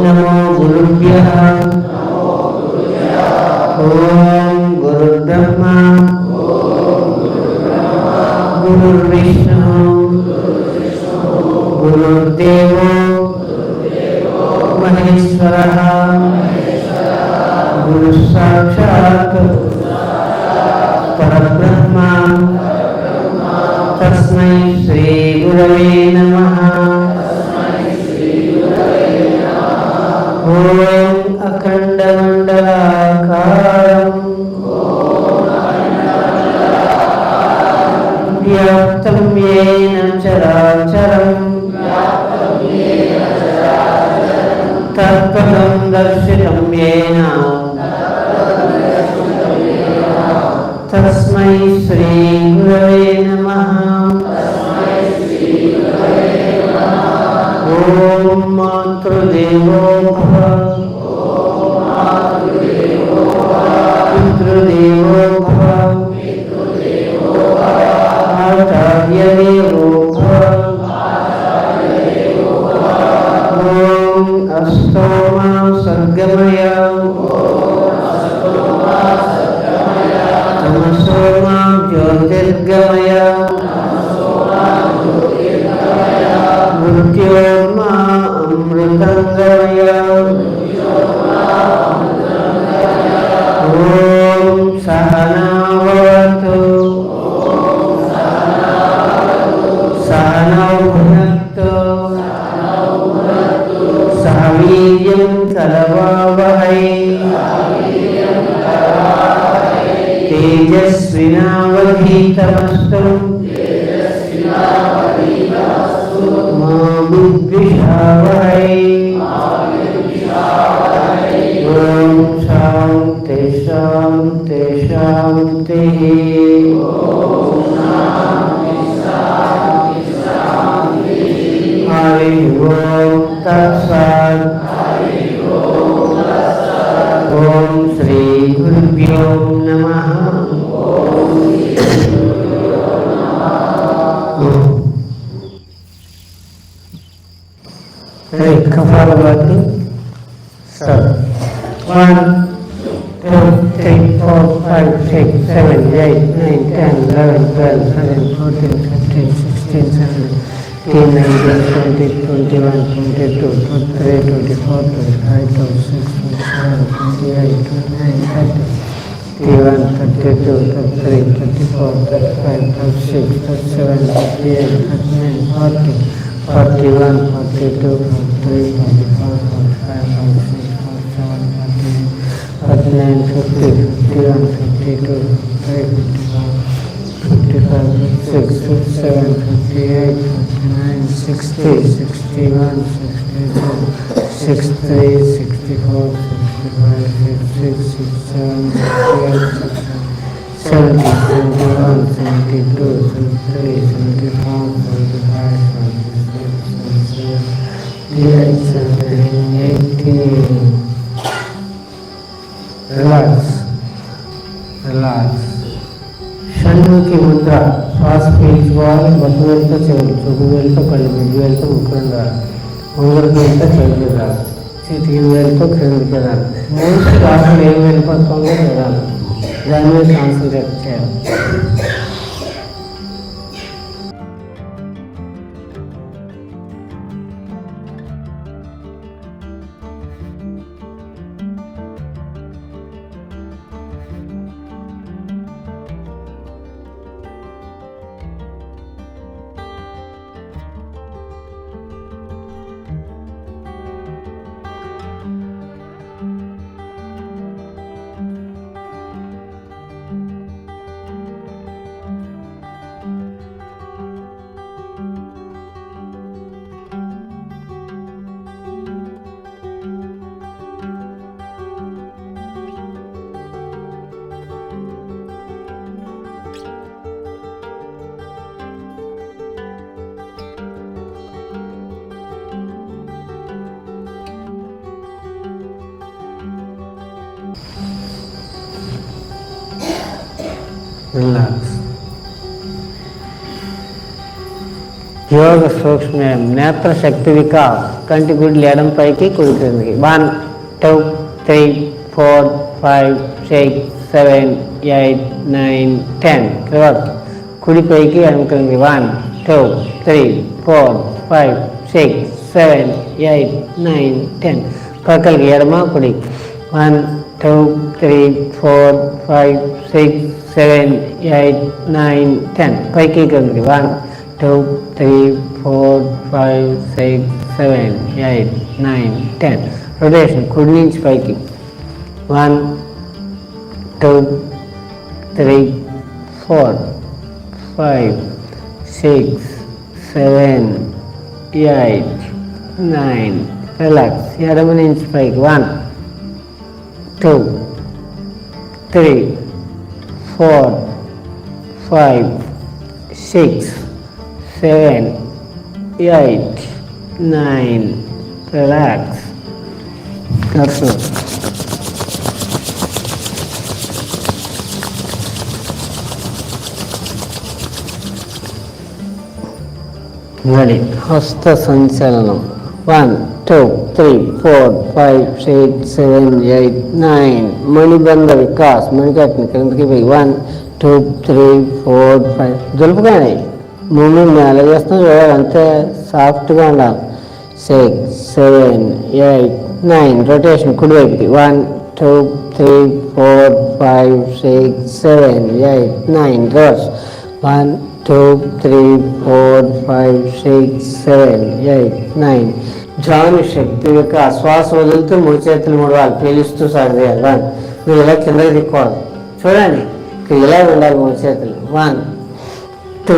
नमो गुरुभ्यः। ओम गुरुर्ब्रह्मा गुरुर्विष्णु गुरुर्देवो महेश्वरः गुरुः साक्षात् परब्रह्म तस्मै श्री गुरवे नमः। ओम अखंडमंडलाकारं व्याप्तं येन चराचरं तत्पदं दर्शितं येन तस्मै श्री गुरवे नमः। ओम मातृदेवो भव पितृदेवो भव आचार्यदेवो भव। ओम अस्तो मा सर्गमय तमसो मा ज्योतिर्गमय मृत्योर्मा अमृतंगमय। ओम सहना भवतु सहनौ भुनक्तु सह वीर्यं करवावहै तेजस्विनावधीतमस्तु मा विद्विषावहै। ओम शांति शांति शांति। हरि ओम तत्सत्। ओम श्री गुरुभ्यो नमः। Kapalabhati. So 1, 2, 3, 4, 5, 6, 7, 8, 9, 10, 11, 12, 13, 14, 15, 16, 17, 18, 19, 20, 21, 22, 23, 24, 25, 26, 27, 28, 29, 30, 31, 32, 33, 34, 35, 36, 37, 38, 39, 40, 41, 42, 43, 44, 45, 46, 47, 48, 49, 50, 51, 52, 53, 54, 55, 56, 57, 58, 59, 60, 61, 62, 63, 64, 65, 66, 67, 68, 70, 71, 72, 73, 74, 75, 18. Relax, relax. Shanmukhi Mudra. శ్వాస పీల్చుకోవాలి. బొట్టు వేలుతో చెవులు, చూపు వేలుతో కళ్ళు, మిడ్డి వేలుతో ముక్కులను రాలి, ఉంగరు వేలుతో చెవులు రాలి, చిటికి వేలుతో క్రిందికి రాలి. మూడు శ్వాసలు ఏం వెళ్ళిపోతుందో చూడాలి. దాని మీద కాన్సన్ట్రేట్ చేయాలి. relax. యోగ సూక్ష్మం నేత్ర శక్తి వికాస్ కంటి గుడ్లు ఎడం పైకి కుడి క్రిందికి 1 2 3 4 5 6 7 8 9 10 రివర్స్ కుడి పైకి ఎడం క్రిందికి 1 2 3 4 5 6 7 8 9 10 పక్కలకి ఎడమ కుడి 1 2 3 4 5 6 7 8 9 10 పైకి క్రిందికి 1 2 3 4 5 6 7 8 9 10 రొటేషన్ కుడి నుంచి పైకి 1 2 3 4 5 6 7 8 9 రిలాక్స్ ఎడమ నుంచి పైకి 1 2 3 4 5 6 7 8 9 రిలాక్స్ రెడీ హస్త సంచలనం 1 2 3 4 5 6 7 8 9 మణిబంధ వికాస్ మణికట్టిన క్రిందకి పోయి 1 2 3 4 5 దులుపుగానే మూమెంట్ అలా చేస్తాం చూడాలి అంతే సాఫ్ట్గా ఉండాలి 6 7 8 9 రొటేషన్ కుడివైపుకి 1 2 3 4 5 6 7 8 9 రివర్స్ 1 2 3 4 5 6 7 8 9 జాను శక్తి యొక్క శ్వాస వదులుతూ 3 చేతులు 3 వాళ్ళు పీలుస్తూ సాగదీయాలి 1 నువ్వు ఇలా కిందకి దిక్కోవాలి చూడండి ఇలా ఉండాలి 3 చేతులు 1 2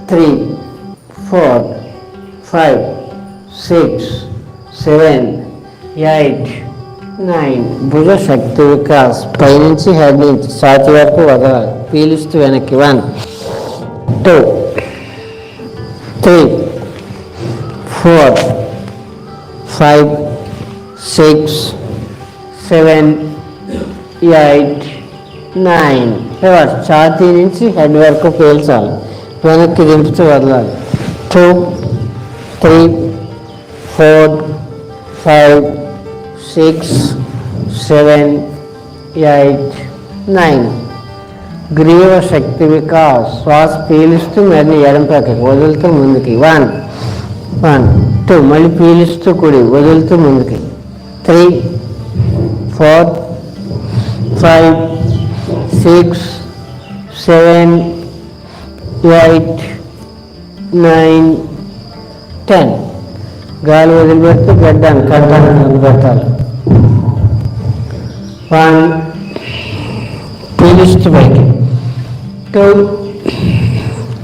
3 4 5 6 7 8 9 భుజ శక్తి వికాస్ పైనుంచి హెడ్ నుంచి ఛాతీ వరకు వదలాలి పీలుస్తూ వెనక్కి 1 2 3 4 5 6 7 8 9 రివర్స్ ఛాతీ నుంచి హెడ్ వరకు పీల్చాలి వెనక్కి దింపుతూ వదలాలి 2 3 4 5 6 7 8 9 గ్రీవ శక్తి వికాస్ శ్వాస పీలుస్తూ మరి ఎడం పక్కకి వదులుతూ ముందుకి 1 2 మళ్ళీ పీలుస్తూ కుడి వదులుతూ ముందుకి 3 4 5 6 7 8 9 10 గాలి వదిలిపెడుతూ గడ్డాన్ని కంఠాన్ని వదిలిపెట్టాలి 1 పీలుస్తూ పైకి 2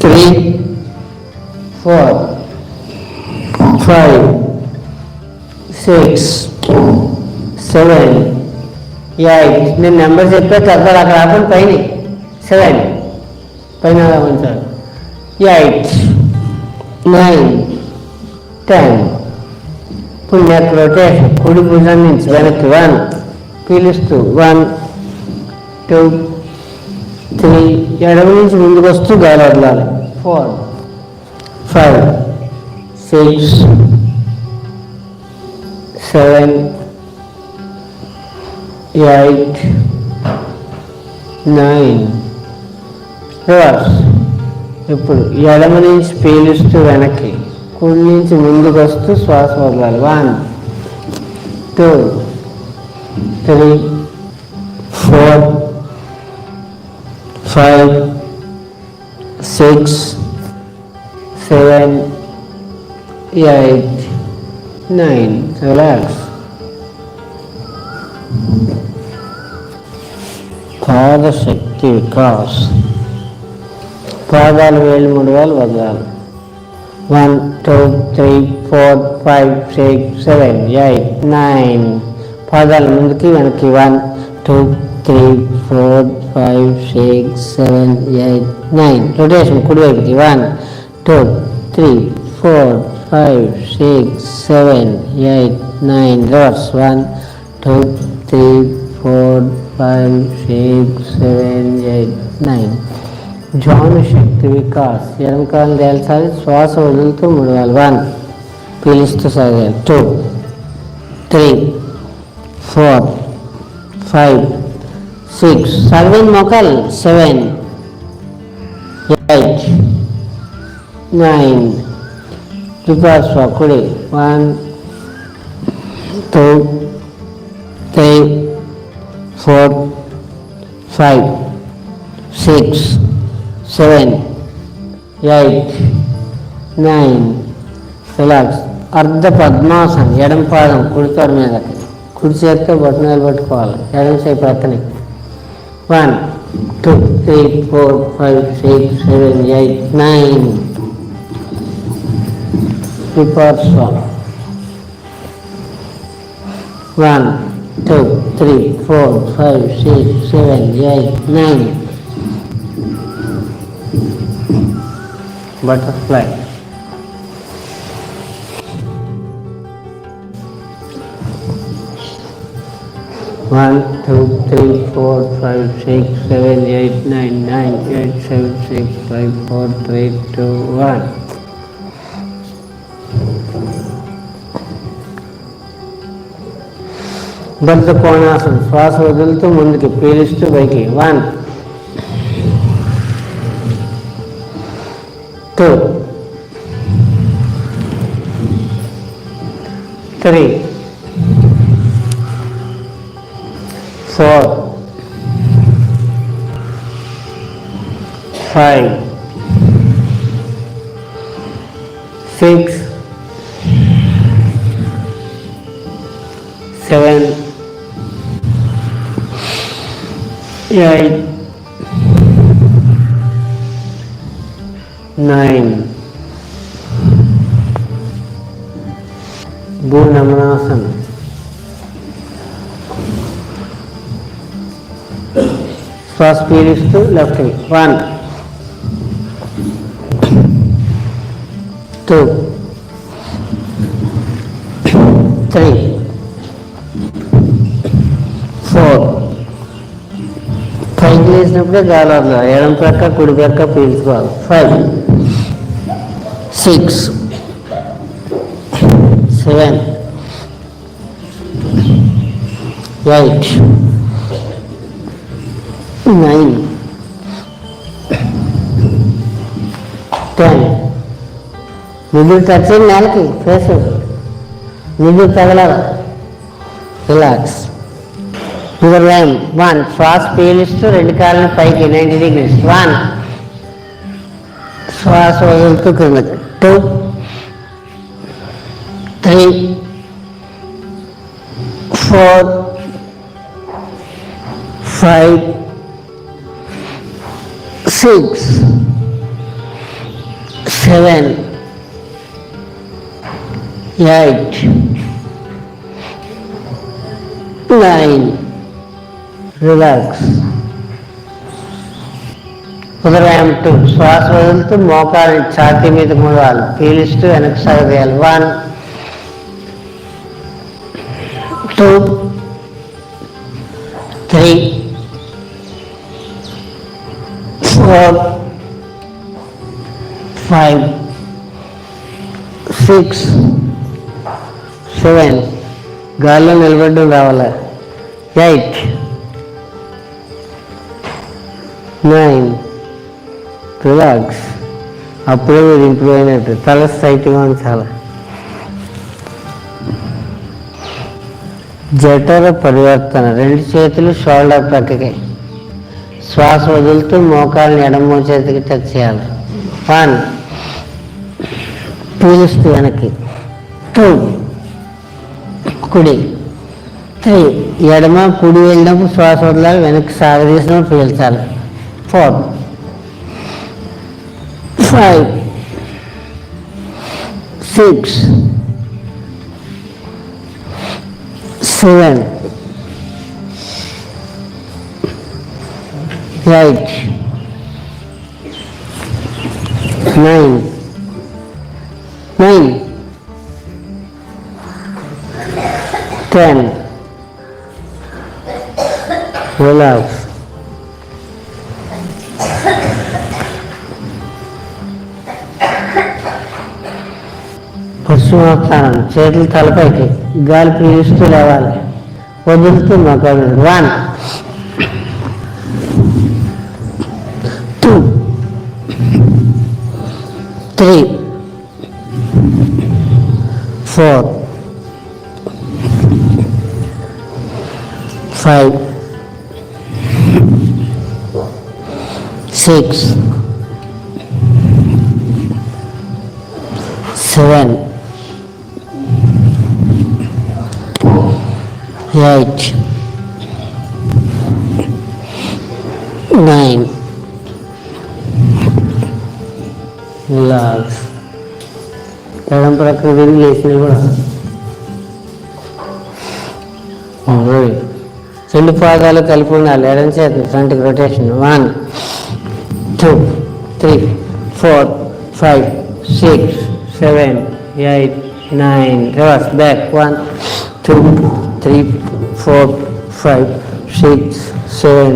3 4 5 6 7 8 నేను నెంబర్ చెప్పే అక్కడ రాకుండా పైన 7 పైన ఉంచాలి 8 9 10 ఇప్పుడు నెక్ రొటేషన్ కుడి భుజం నుంచి వెనక్కి 1 పీలుస్తూ 1 2 3 ఎడమ నుంచి ముందుకు వస్తూ గాలి వదలాలి 4 5 6 7 8 9 రివర్స్ ఇప్పుడు ఎడమ నుంచి పీలుస్తూ వెనక్కి కుడి నుంచి ముందుకు వస్తూ శ్వాస వదలాలి 1 2 3 4 5 6 7 8 9 రిలాక్స్ పాదశక్తి వికాస్ పాదాలు వేలు 3 వేలు వదలాలి 1 2 3 4 5 6 7 8 9 పాదాలు ముందుకి వెనక్కి 1 2 3 4 5 6 7 8 9 రొటేషన్ కుడివైపుకి 1 2 3 4 5 6 7 8 9 రివర్స్ 1 2 3 4 5 6 7 8 9 జాను శక్తి వికాస్. ఎడమ కాలు తేల్చాలి, శ్వాస వదులుతూ 3 వేలు. 1 పీలుస్తూ సాగాలి. 2 3 4 5 6 7 మోకాలు. 7 8 9 రివర్స్ కుడి. 1 2 3 4 5 6 7 8 9 రిలాక్స్. అర్ధ పద్మాసనం. ఎడమ పాదం కుడి తొడ మీదకి, కుడి చేతితో బొట్టనవేలు పట్టుకోవాలి. ఎడమ చేయి ప్రక్కనే. 1 2 3 4 5 6 7 8 9 రివర్స్. 1 2 3 4 5 6 7 8 9 butterfly. 1 2 3 4 5 6 7 8 9 9 8 7 6 5 4 3 2 1. బద్ధ కోణాసనం. శ్వాస వదులుతూ ముందుకి, పీలుస్తూ పైకి. 1 2 3 4 5 6 7 8 9 భూనమనాసనం. శ్వాస పీలుస్తూ లెఫ్ట్. 1 2 3 4 పైకి లేచినప్పుడే గాలి వదలాలి. ఎడమ ప్రక్క కుడి ప్రక్క పీల్చుకోవాలి. 5 6 7 8 9 10. నిధులు టచ్ నేలకి, ఫేస్ నిధులు తగలాలి. రిలాక్స్. Your line. 1 శ్వాస పీలుస్తూ 2 కాళ్ళని పైకి 90 degrees. 1 శ్వాస వదులుతూ కిందకి. 2 3 4 5 6 7 8 9 రిలాక్స్. ఉదయం 2 శ్వాస వదులుతూ మోకాలు ఛాతీ మీద మూడాలి, పీలుస్తూ వెనక్కి సాగేయాలి. 1 2 3 4 5 6 7 గాల్లో నిలబడ్డం రావాలి. 8 9 రిలాక్స్. అప్పుడే మీరు ఇంప్రూవ్ అయినట్టు. తల స్ట్రైట్గా ఉంచాలి. జఠర పరివర్తన. 2 చేతులు షోల్డర్ ప్రక్కకి, శ్వాస వదులుతూ మోకాళ్ళని ఎడమ చేతికి టచ్ చేయాలి. 1 పీలుస్తూ వెనక్కి. 2 కుడి. 3 ఎడమ కుడి వెళ్ళినప్పుడు శ్వాస వదలాలి, వెనక్కి సాగదీసినప్పుడు పీల్చాలి. 4 5 6 7 8 9 10 relax. పశ్చిమోత్తానం, చేతులు తలపైకి, గాలి పీలుస్తూ లేవాలి, వదులుతూ మొక్కలు. 1 2 3 4 5 6 7 8 9 రిలాక్స్. ఎడం ప్రక్క తిరిగి లేచినవి కూడా. రెండు పాదాలు కలిపి ఉండాలి. ఎడం చేతి ఫ్రంట్కి రొటేషన్. 1 2 3 4 5 6 7 8 9 reverse back. 1 2 3 4 5 6 7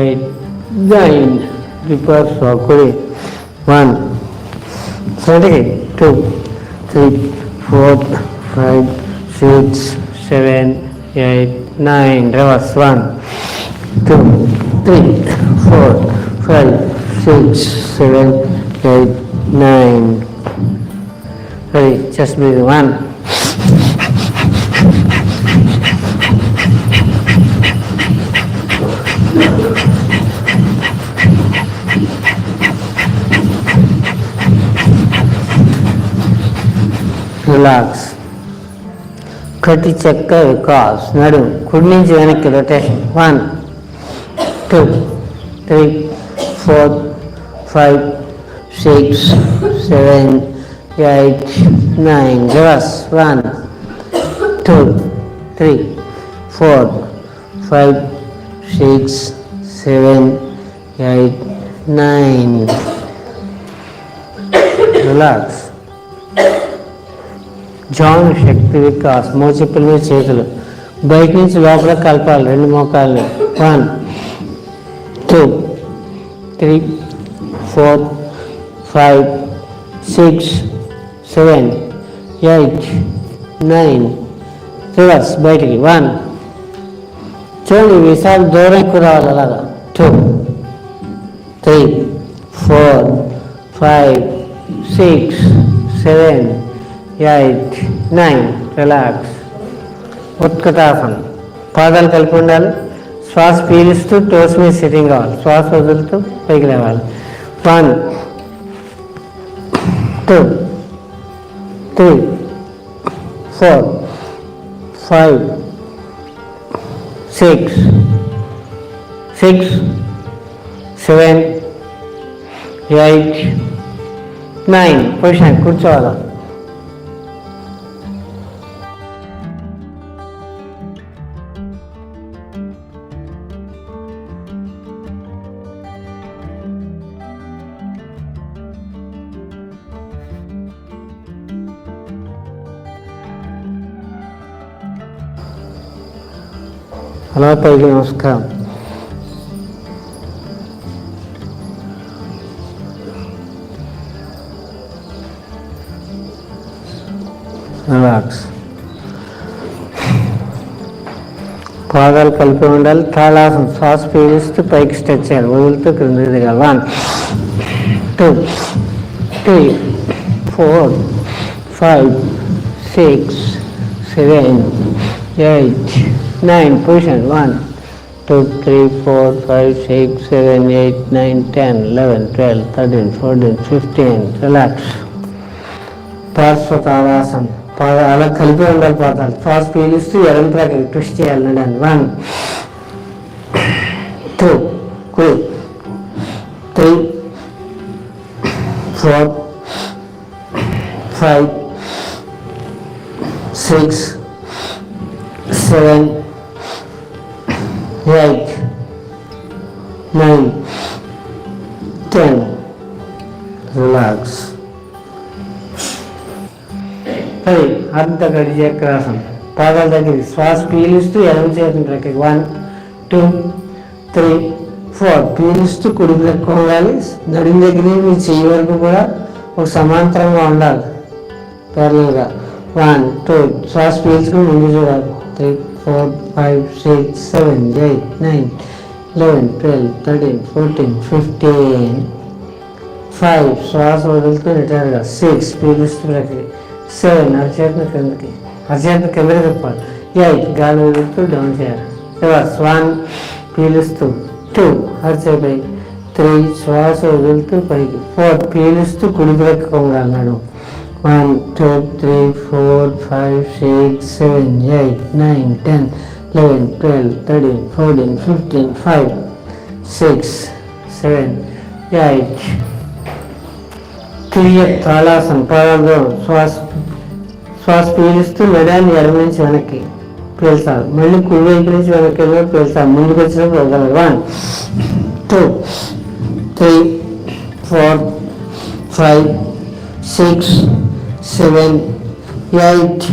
8 9 రివర్స్ కుడి. 1 ఫ్రంట్కి 2 3 4 5 6 7 8 9 reverse. 1 2 3 4 5 6 7 8 9 ready. Just breathe. 1 relax. కటి చెక్క వికాస్. నడు కుడి నుంచి వెనక్కి రొటేషన్. 1 2 3 4 5 6 7 8 9 రివర్స్. 1 2 3 4 5 6 7 8 9 రిలాక్స్. జాన్ శక్తి వికాస్. మోచిప్పుల మీద చేతులు బయట నుంచి లోపల కలపాలి. రెండు మోకాళ్ళు. 1 2 3 4 5 6 7 8 9 రివర్స్ బయటికి. 1 చూడండి విశాలు దూరం ఎక్కువ రావాలి. అలాగా. 2 3 4 5 6 7 8 9 రిలాక్స్. ఉత్కటాసనం. పాదాలు కలిపి ఉండాలి. శ్వాస పీలుస్తూ టోస్ మీద సిట్టింగ్ కావాలి. శ్వాస వదులుతూ పైకి లేవాలి. 1 2 3 4 5 6 7 8 9 పొజిషన్. కూర్చోవాలి. అలా పైకి నమస్కారం. రిలాక్స్. పాదాలు కలిపి ఉండాలి. తాళాసనం. శ్వాస పీలుస్తూ పైకి స్ట్రెచ్ చేయాలి. వదులుతూ క్రింద దిగాలి. 1 2 3 4 5 6 7 8 9 పొజిషన్. 1 2 3 4 5 6 7 8 9 10 11 12 13 14 15 రిలాక్స్. పార్శ్వతాళాసనం. అలా కలిపి ఉండాలి. పాదాలు శ్వాస పీలుస్తూ ఎడం ప్రక్కకి ట్విస్ట్ చేయాలి. 1 2 3 4 5 6 7 8 9 10 రిలాక్స్. అర్ధ గడి చక్రాసనం. పాదాల దగ్గర శ్వాస పీలుస్తూ ఎడమ చేతిని రెక్కకి. 1 2 3 4 పీలుస్తూ కుడి రెక్క ఉండాలి. నడుము దగ్గర మీ చెయ్యి వరకు కూడా ఒక సమాంతరంగా ఉండాలి. ప్యారలల్గా 1 2 శ్వాస పీల్చుకుని ముందు చూడాలి 3 4 5 6 7 8 9 11 12 13 14 15 5 శ్వాస వదులుతూ రిటైర్గా 6 పీలుస్తూ ప్రక్రియ 7 అరచేతిని కిందకి తిప్పాలి 8 గాలి వదులుతూ డౌన్ చేయాలి రివర్స్ 1 పీలుస్తూ 2 అరచేపై 3 శ్వాస వదులుతూ పైకి 4 పీలుస్తూ కుడి ప్రక్క కొంగాలన్నాడు 1 2 3 4 5 6 7 8 9 10 11 12 13 14 15 5 6 7 8 క్లియర్ తాళాసనం పాదాలు శ్వాస పీలుస్తూ మెడాన్ని ఎడమ నుంచి వెనక్కి పీల్చాలి మళ్ళీ కుడి వైపు నుంచి వెనక్కి పీల్చాలి ముందుకు వచ్చినప్పుడు వదలదు 1 2 3 4 5 6 7 8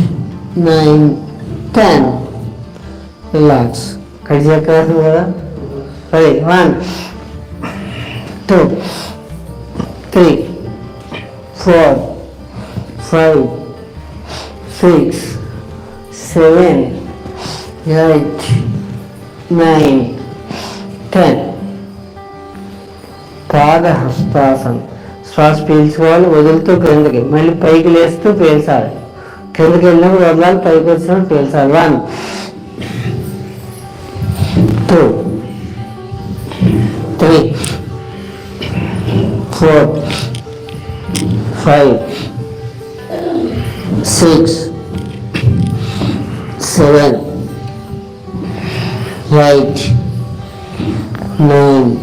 9 10 రిలాక్స్ కడి చక్రాసనం కదా సరే 1 2 3 4 5 6 7 8 9 10 పాదహస్తాసనం శ్వాస పీల్చుకోవాలి వదులుతూ క్రిందకి మళ్ళీ పైకి లేస్తూ పీల్చాలి కిందకి వెళ్ళినప్పుడు వదలాలి పైకి వచ్చినప్పుడు పీల్చాలి 1 2 3 4 5 6 7 8 9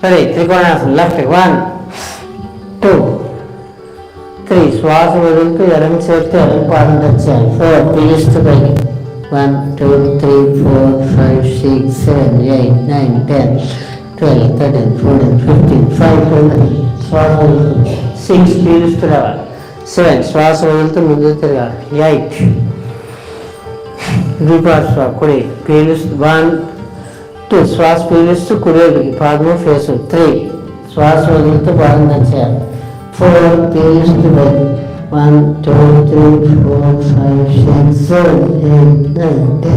సరే త్రికోణాసనం లెఫ్ట్ 1 2 3 శ్వాస వదులుతూ ఎడమ చేతితో ఎడమ పాదం తెచ్చాలి 4 పీలుస్తూ పైకి 1 2 3 4 5 6 7 8 9 10 12 13 14 15 5 శ్వాస వదులుతూ 6 పీలుస్తూ రావాలి 7 శ్వాస వదులుతూ ముందుకు తిరగాలి 8 ద్విపార్శ్వ కుడి పీలుస్తూ 1 2 శ్వాస పీలుస్తూ కుడివైపుకి పాదము ఫేసు 3 శ్వాస వదులుతూ పాదం తెచ్చేయాలి 4 పీలుస్తూ 1 2 3 4 5 6 7 8 9 10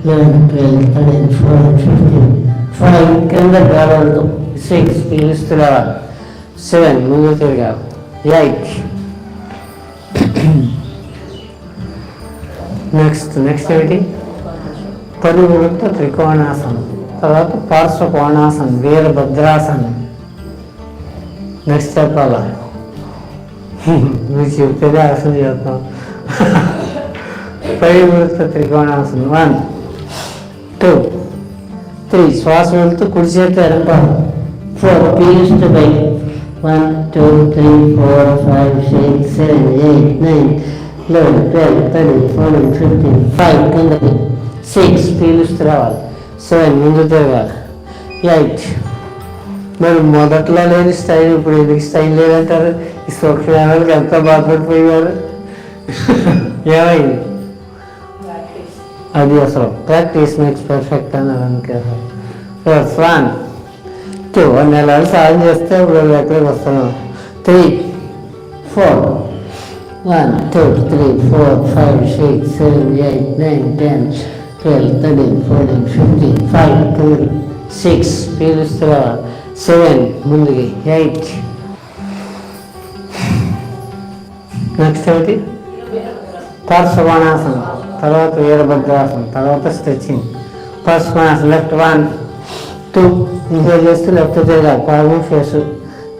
11 12 13 14 15 5 కింద గాలవద్దు 6 పీలుస్తూ రావాలి 7 ముందు తిరగాలి 8 నెక్స్ట్ ఏమిటి పరుగులతో త్రికోణాసనం తర్వాత పార్శ్వ కోణాసనం వీరభద్రాసనం నెక్స్ట్ చెప్పాలా మీరు చెప్తేనే ఆసనం చేస్తాం పరుగులతో త్రికోణాసనం 1 2 3 శ్వాస వెళ్తూ కుడి చేతి ఎడంపాలు 4 పీలుస్తూ పైకి 1 2 3 4 5 6 7 8 9 11 12 13 14 15 5 కిందకి 6 పీలుస్తూ రావాలి 7 ముందు తిరగాలి 8 మరి మొదట్లో లేని స్టైల్ ఇప్పుడు ఎందుకు స్టైల్ లేదంటారు ఈ సూక్ష్మాలకు ఎంతో బాధపడిపోయారు ఏమైంది అది అసలు ప్రాక్టీస్ మేక్స్ పర్ఫెక్ట్ అన్నారు అందుకే 1 2 నెలలు సాధన చేస్తే ఇప్పుడు ఎక్కడికి వస్తున్నాం 3 4 1 2 3 4 5 6 7 8 9 10 12 13 14 15 5 6 పీలుస్తూ 7 ముందుకి 8 నెక్స్ట్ ఏమిటి పార్శ్వకోణాసనం తర్వాత వీరభద్రాసనం తర్వాత స్ట్రెచ్చింగ్ పార్శ్వకోణాసనం లెఫ్ట్ 1 2 ఇంకో చేస్తూ లెఫ్ట్ తిరగాలి పాదం ఫేసు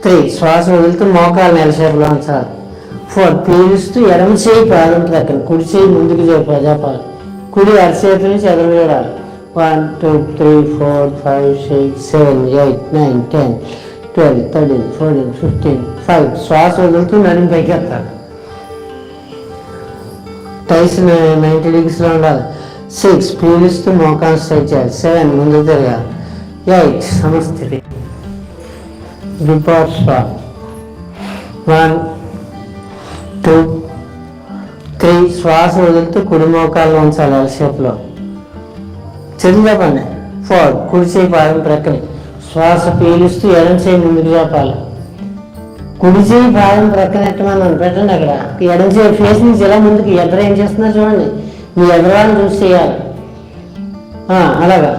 3 శ్వాస వదులుతూ మోకాలు నెలసేపులో ఉంచాలి 4 పీలుస్తూ ఎడమ చేయి పాదం ప్రక్కన కుడి చేయి ముందుకు చెప్పాలి కుడి అరచేతి నుంచి ఎదురు వేయాలి 1 2 3 4 5 6 7 8 9 10 12 13 14 15 5 శ్వాస వదులుతూ నడుము పైకి ఎత్తాలి టైస్ 90 degreesలో ఉండాలి 6 పీలుస్తూ మోకాలు స్ట్రెచ్ చేయాలి 7 ముందు తిరగాలి 8 సమస్థితి ద్విపార్శ్వ 1 2 3 శ్వాస వదులుతూ కుడి మోకాలు ఉంచాలి అలసేపులో చదివి చెప్పండి 4 కుడి చేయి పాదం ప్రక్కన శ్వాస పీలుస్తూ ఎడం చేయి ముందుకు చెప్పాలి కుడి చేయి పాదం ప్రక్కనెట్టమని పెట్టండి. అక్కడ ఎడం చేయి ఫేస్ నుంచి ఇలా ముందుకి ఎదర ఏం చేస్తున్నారు చూడండి. మీ ఎదరాన్ని చూసి చేయాలి. అలాగా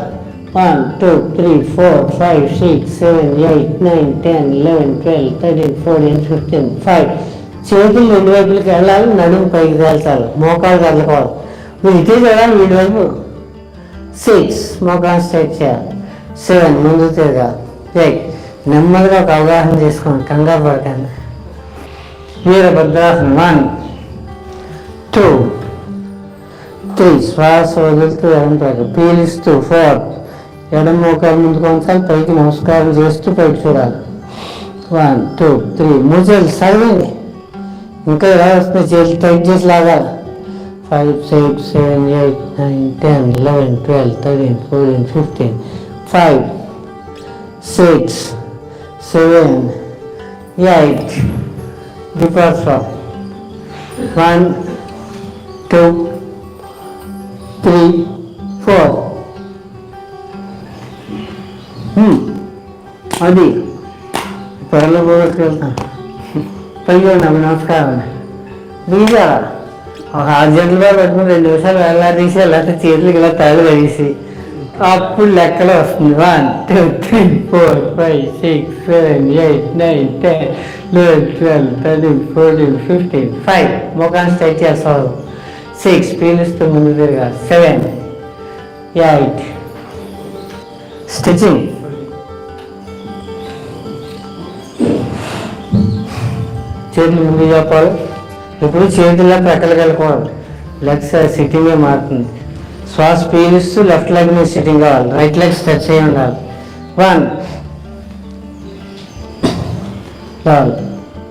1 2 3 4 5 6 7 8 9 10 11 12 13 14 15 5. చేతులు రెండు వైపులకి వెళ్ళాలి. నడుము పైకి తేల్చాలి. మోకాలు కదలకూడదు. మీరు ఇటే చేయాలి. వీడి వైపు 6 మోకాలు స్ట్రైట్ చేయాలి. 7 ముందు తిరగాలి. 8 నెమ్మదిగా ఒక అవగాహన చేసుకోండి. కంగారు పడకండి. వీరభద్రాసనం 1 2 3 శ్వాస వదులుతూ ఎడంపైకి పీలిస్తూ 4 ఎడం మోకాలు ముందు కొనసాగి పైకి నమస్కారం చేస్తూ పైకి చూడాలి. 1 2 3 మూజలు సరిపోయింది. ఇంకా ఎలా వస్తుంది? చేతులు టైట్ చేసి లాగాలి. 5 6 7 8 9 10 11 12 13 14 15 5 6 7 8 depart from 1 2 3 4. అది త్వరలో పోగొట్టుకు వెళ్తాను. పైగా నమస్కారం అండి. దీజా ఒక 6 గంటలుగా పెట్టుకుని 2 నిమిషాలు వెళ్ళాదీసి లేకపోతే చేతులకి ఇలా తయారు వేసి అప్పుడు లెక్కలో వస్తుంది. 1 2 3 4 5 6 7 8 9 10 11 12 13 14 15 5 ముఖాన్ని స్ట్రైట్ చేస్తావు. 6 పీలుస్తూ ముందు తిరగా. 7 8 స్టిచ్చింగ్. చేతులు ముందు చెప్పాలి. ఇప్పుడు చేతుల్లో ప్రక్కలకి వెళ్ళకూడదు. లెగ్స్ సిట్టింగే మారుతుంది. శ్వాస పీలుస్తూ లెఫ్ట్ లెగ్ మీద సిట్టింగ్ కావాలి. రైట్ లెగ్ స్ట్రెచ్ అయ్యి ఉండాలి. 1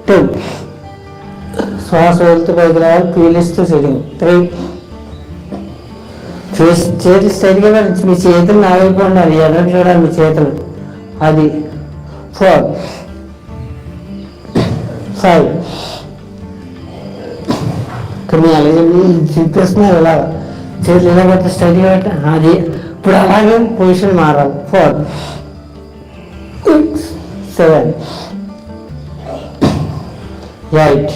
2 శ్వాస వెళ్తూ పైకి రావాలి. పీలుస్తూ సిట్టింగ్. 3 చేతులు స్ట్రైట్గా మీ చేతులు నావైపు ఉండాలి. ఎదురు చూడాలి మీ చేతులు. అది 4 5 కొన్ని అలాగే చూపిస్తున్నారు. ఇలాగా చేతులు ఇలా పెట్టి స్టడీగా పెట్ట. అది ఇప్పుడు అలాగే పొజిషన్ మారాలి. 4 6 7 8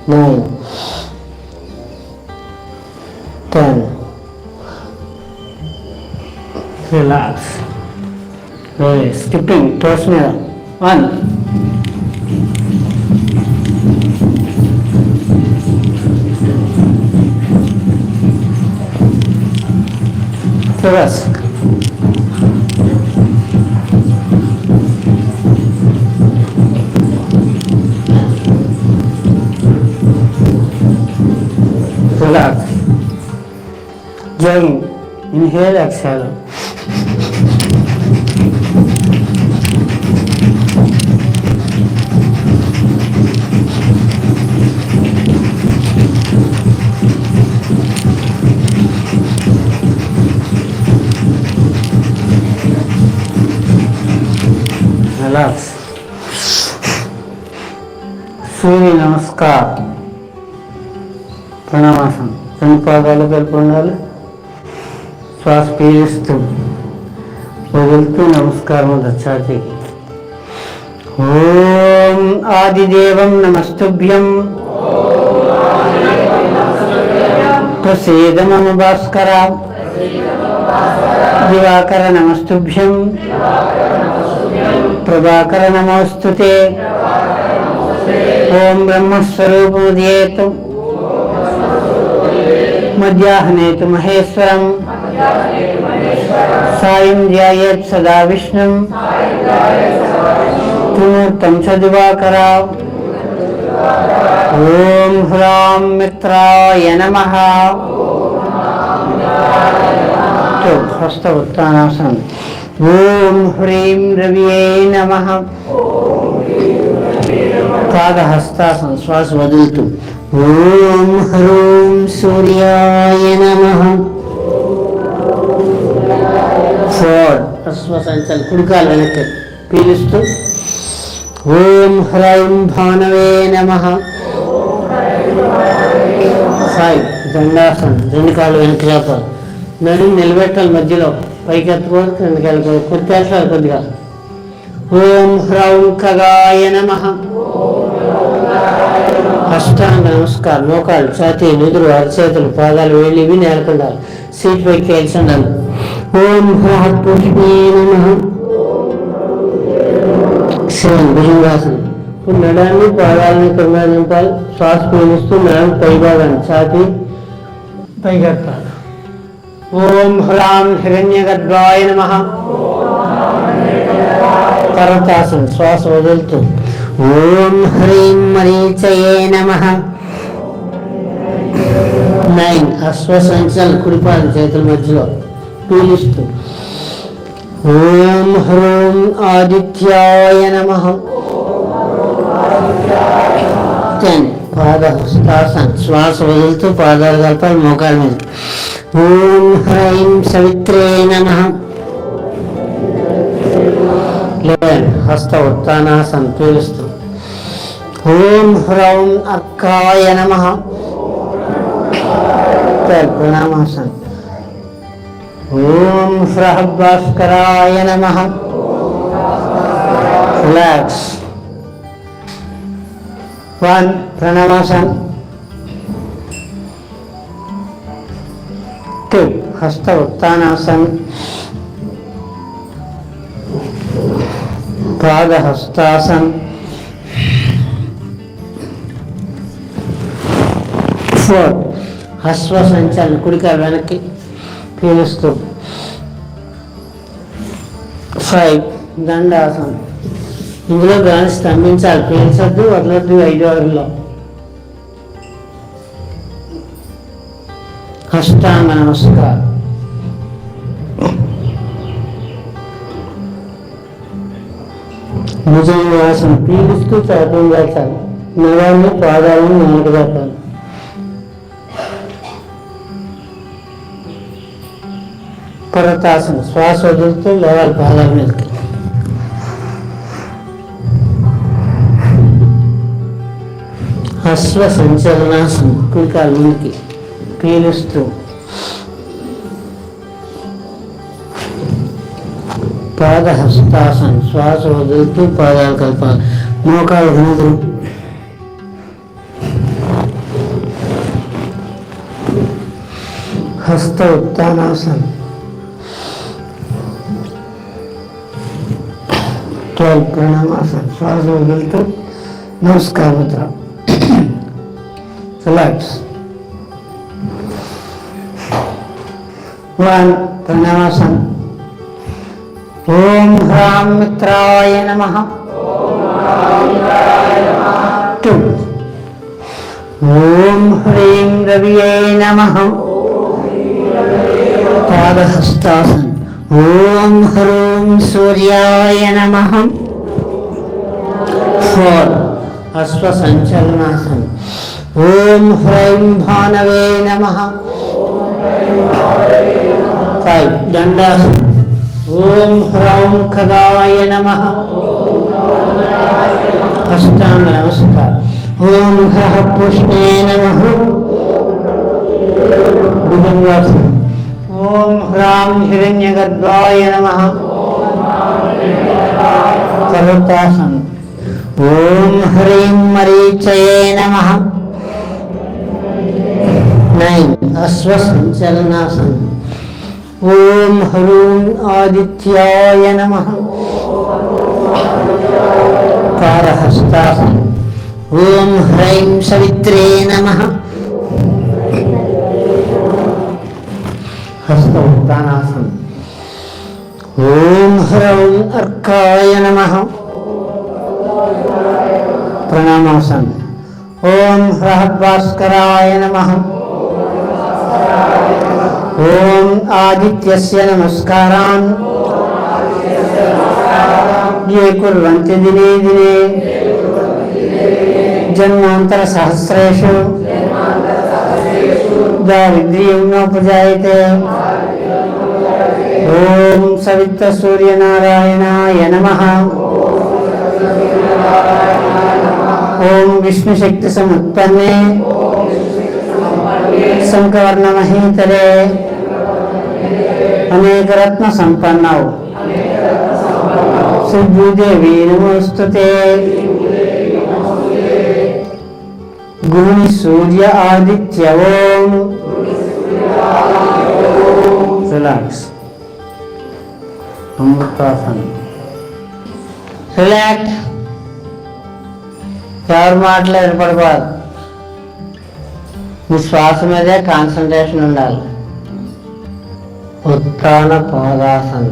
9 10. Relax. Skipping toes మీద 1 reverse. Relax. Jogging. Inhale, exhale. Relax. సూర్య నమస్కార్. ప్రణామాసనం. 2 పాదాలు కలిపి ఉండాలి. శ్వాస పీలుస్తూ వదులుతూ నమస్కారం దచ్చాతికి. ఓం ఆదిదేవం నమస్తుభ్యం. ప్రసీద మమ భాస్కర. దివాకర నమస్తుభ్యం. ప్రభాకర నమోస్తుతే. ఓం బ్రహ్మస్వరూపముదయేతు. మధ్యాహ్నేతు మహేశ్వరం. సాయం ధ్యాయేత్ సదా విష్ణుం. త్రిమూర్తం చ దివాకర. ఓం హ్రాం మిత్రాయ నమః. హస్త ఉత్తానాసనం. ఓం హ్రీం రవ్యే నమః. పాదహస్తాసనం. శ్వాస వదులుతూ ఓం హ్రూం సూర్యాయ నమః. ఫార్వర్డ్ అశ్వసంచల్. కుడికాలు వెనక్కి పీలుస్తూ ఓం హ్రైం భానవే నమః. 5 దండాసనం. 2 కాళ్ళు వెనక్కి లేపాలి. నడుము నిలబెట్టాలి. మధ్యలో పైకి ఎత్తుకోవాలి. కిందకి వెళ్ళిపోవాలి. కుర్తేస్తారు కొద్దిగా. ఓం హ్రౌం ఖగాయ నమః. అష్టాంగ నమస్కారం. మోకాలు, ఛాతీ, నుదురు, అరచేతులు, పాదాలు, వేళ్ళు ఇవి నేలకొండాలి. సీట్ పైకి కలిసి ఉండాలి. ఓం హ్రః పుష్పే నమః. భుజంగాసనం. ఇప్పుడు నడాన్ని పాదాలని కింద నింపాలి. శ్వాస పీలుస్తూ నడం పైభాగాన్ని ఛాతీ పైగట్టాలి. ఓం హ్రాం హిరణ్యగర్భాయ నమః. పర్వతాసనం. శ్వాస వదులుతూ ఓం హ్రీం మరీచయే నమః. 9 అశ్వసంచలనం. కుడిపాదం చేతుల మధ్యలో పీలుస్తూ ఓం హ్రూం ఆదిత్యాయ నమః. 10 పాదహస్తాసనం. శ్వాస వదులుతూ పాదాలు కలపాలి మోకాల మీద. ఓం హ్రైం సవిత్రే నమః. 11 హస్త ఉత్తానాసనం. పీలుస్తూ ఓం హ్రౌం అర్కాయ నమః. 12 ప్రణామాసనం. ఓం హ్రః భాస్కరాయ నమః. రిలాక్స్. 1 ప్రణామాసనం. 2 హస్త ఉత్తానాసనం. పాదహస్తాసనం. 4 అశ్వ సంచలనం. కుడికాలు వెనక్కి పీలుస్తూ 5 దండాసనం. ఇందులో గాలి స్తంభించాలి. పీల్చొద్దు, వదలొద్దు. 5 అడుగుల్లో అష్టాంగ నమస్కారం. భుజంగాసనం. పీలుస్తూ చదవం వేసాలి. నరాన్ని పాదాలను నాలుగుదాపాలి. పర్వతాసనం. శ్వాస వదులుతూ లేవాలి పాదాల మీదకి. అశ్వ సంచలనాసనం. కుడికాలు ముందుకి పీలుస్తూ పాదహస్తాసనం. శ్వాస వదులుతూ పాదాలు కలపాలి. మోకాలు ముందు. హస్త ఉత్తానాసనం. 12 ప్రణామాసనం. శ్వాస వదులుతూ నమస్కార ముద్ర. రిలాక్స్. 1 ప్రణామాసనం. ఓం హ్రాం మిత్రాయ నమః. 2 ఓం హ్రీం రవియే నమః. పాదహస్తాసనం. ఓం హ్రూం సూర్యాయ నమః. 4 అశ్వ సంచలనాసనం. ఓం హ్రైం భానవే నమః. 5 దండాసనం. ఓం హ్రౌం ఖగాయ నమః. అష్టాంగ నమస్కారం. ఓం హ్రః పుష్పే నమః. భుజంగాసనం. ఓం హ్రాం హిరణ్యగర్భాయ నమః. పర్వతాసనం. ఓం హ్రీం మరీచయే నమః. 9 అశ్వ సంచలనాసనం. ఓం హ్రూం ఆదిత్యాయ నమః. పాదహస్తాసనం. ఓం హ్రైం సవిత్రే నమః. హస్త ఉత్తానాసనం. ఓం హ్రౌం అర్కాయ నమః. ప్రణామాసనం. ఓం హ్రః భాస్కరాయ నమః. ఓం ఆదిత్యస్య నమస్కారాన్ ये कुर्वन्ति दिने दिने जन्मांतर सहस्रेषु दारिद्र्यं नोपजायते. ओम सवित्त सूर्य नारायणाय नमः. ओम विष्णु शक्ति समुत्पन्ने शंकवर्ण महीतरे अनेक रत्न संपन्नौ श्रीभूदेवी नमोस्तुते। गुणि सूर्य आदित्य ओम। रिलैक्स। अमृतासन। रिलैक्स। ఎవరు మాటలు ఏర్పడబాదు. మీ శ్వాస మీదే కాన్సన్ట్రేషన్ ఉండాలి. ఉత్తాన పాదాసన.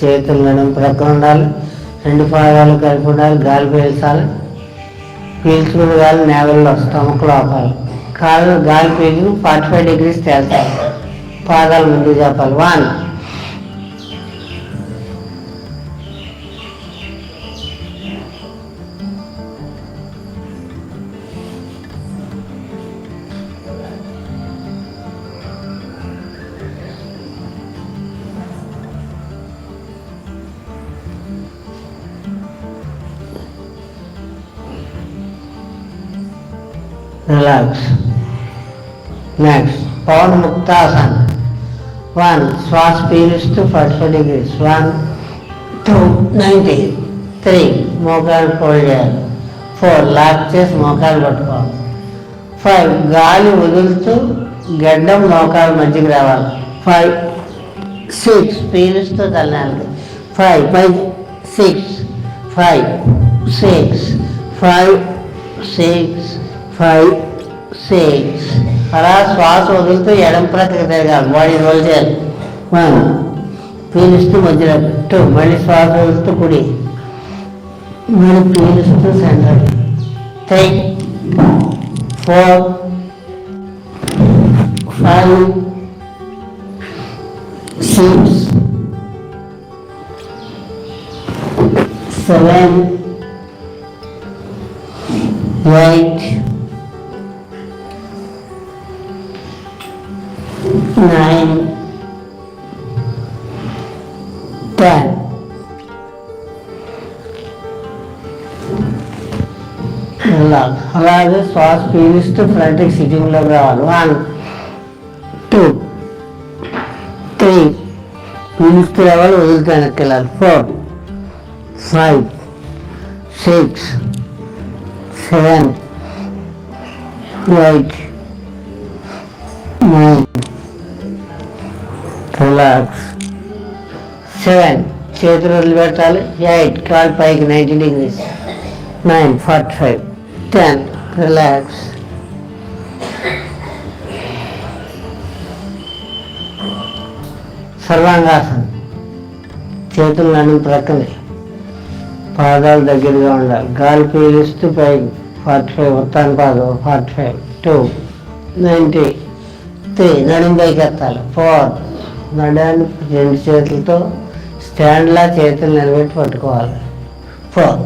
చేతులు నడుము ప్రక్కన ఉండాలి. రెండు పాదాలు కలిపి ఉండాలి. గాలి పీల్చాలి. పీల్చుకున్న గాలి నేవల్లో స్టమక్లో ఆపాలి. కాళ్ళు గాలి పీల్చి 45 degrees తేల్చాలి. పాదాలు ముందుకు చెప్పాలి. 1 రిలాక్స్. నెక్స్ట్ పవన్ ముక్తాసన్. 1 శ్వాస పీలుస్తూ 45 degrees. 1 2 90. 3 మోకాలు ఫోల్డ్ చేయాలి. 4 లాక్ చేసి మోకాలు పట్టుకోవాలి. 5 గాలి వదులుతూ గడ్డం మోకాలు మధ్యకి రావాలి. 5 6 పీలుస్తూ తల్లాలి. 5 6 5 6 5 6 5 6. అలా శ్వాస వదులుతూ ఎడం ప్రక్కకి తిరగాలి. బాడీ రోల్ చేయాలి. 1 పీలుస్తూ మధ్యలో. 2 మళ్ళీ శ్వాస వదులుతూ కుడి. మళ్ళీ పీలుస్తూ సెంటర్. 3 4 5 6 7 8 9 10. అలాగే శ్వాస పీలుస్తూ ఫ్రంట్కి సిట్టింగ్లో రావాలి. 1 2 3 పీలుస్తూ రావాలి. వదులుతూ వెనక్కి వెళ్ళాలి. 4 5 6 7 8 9. రిలాక్స్. 7 చేతులు వదిలిపెట్టాలి. 8 కాలు పైకి 90 degrees. 9 45. 10 రిలాక్స్. సర్వాంగాసన. చేతులు నడుము ప్రక్కనే, పాదాలు దగ్గరగా ఉండాలి. గాలి పీలుస్తూ పైకి 45. ఉత్తాన పాదం 45. 2 90. 3 నడుము పైకి ఎత్తాలి. 4 నడాన్ని 2 చేతులతో స్టాండ్లా చేతులు నిలబెట్టి పట్టుకోవాలి. 4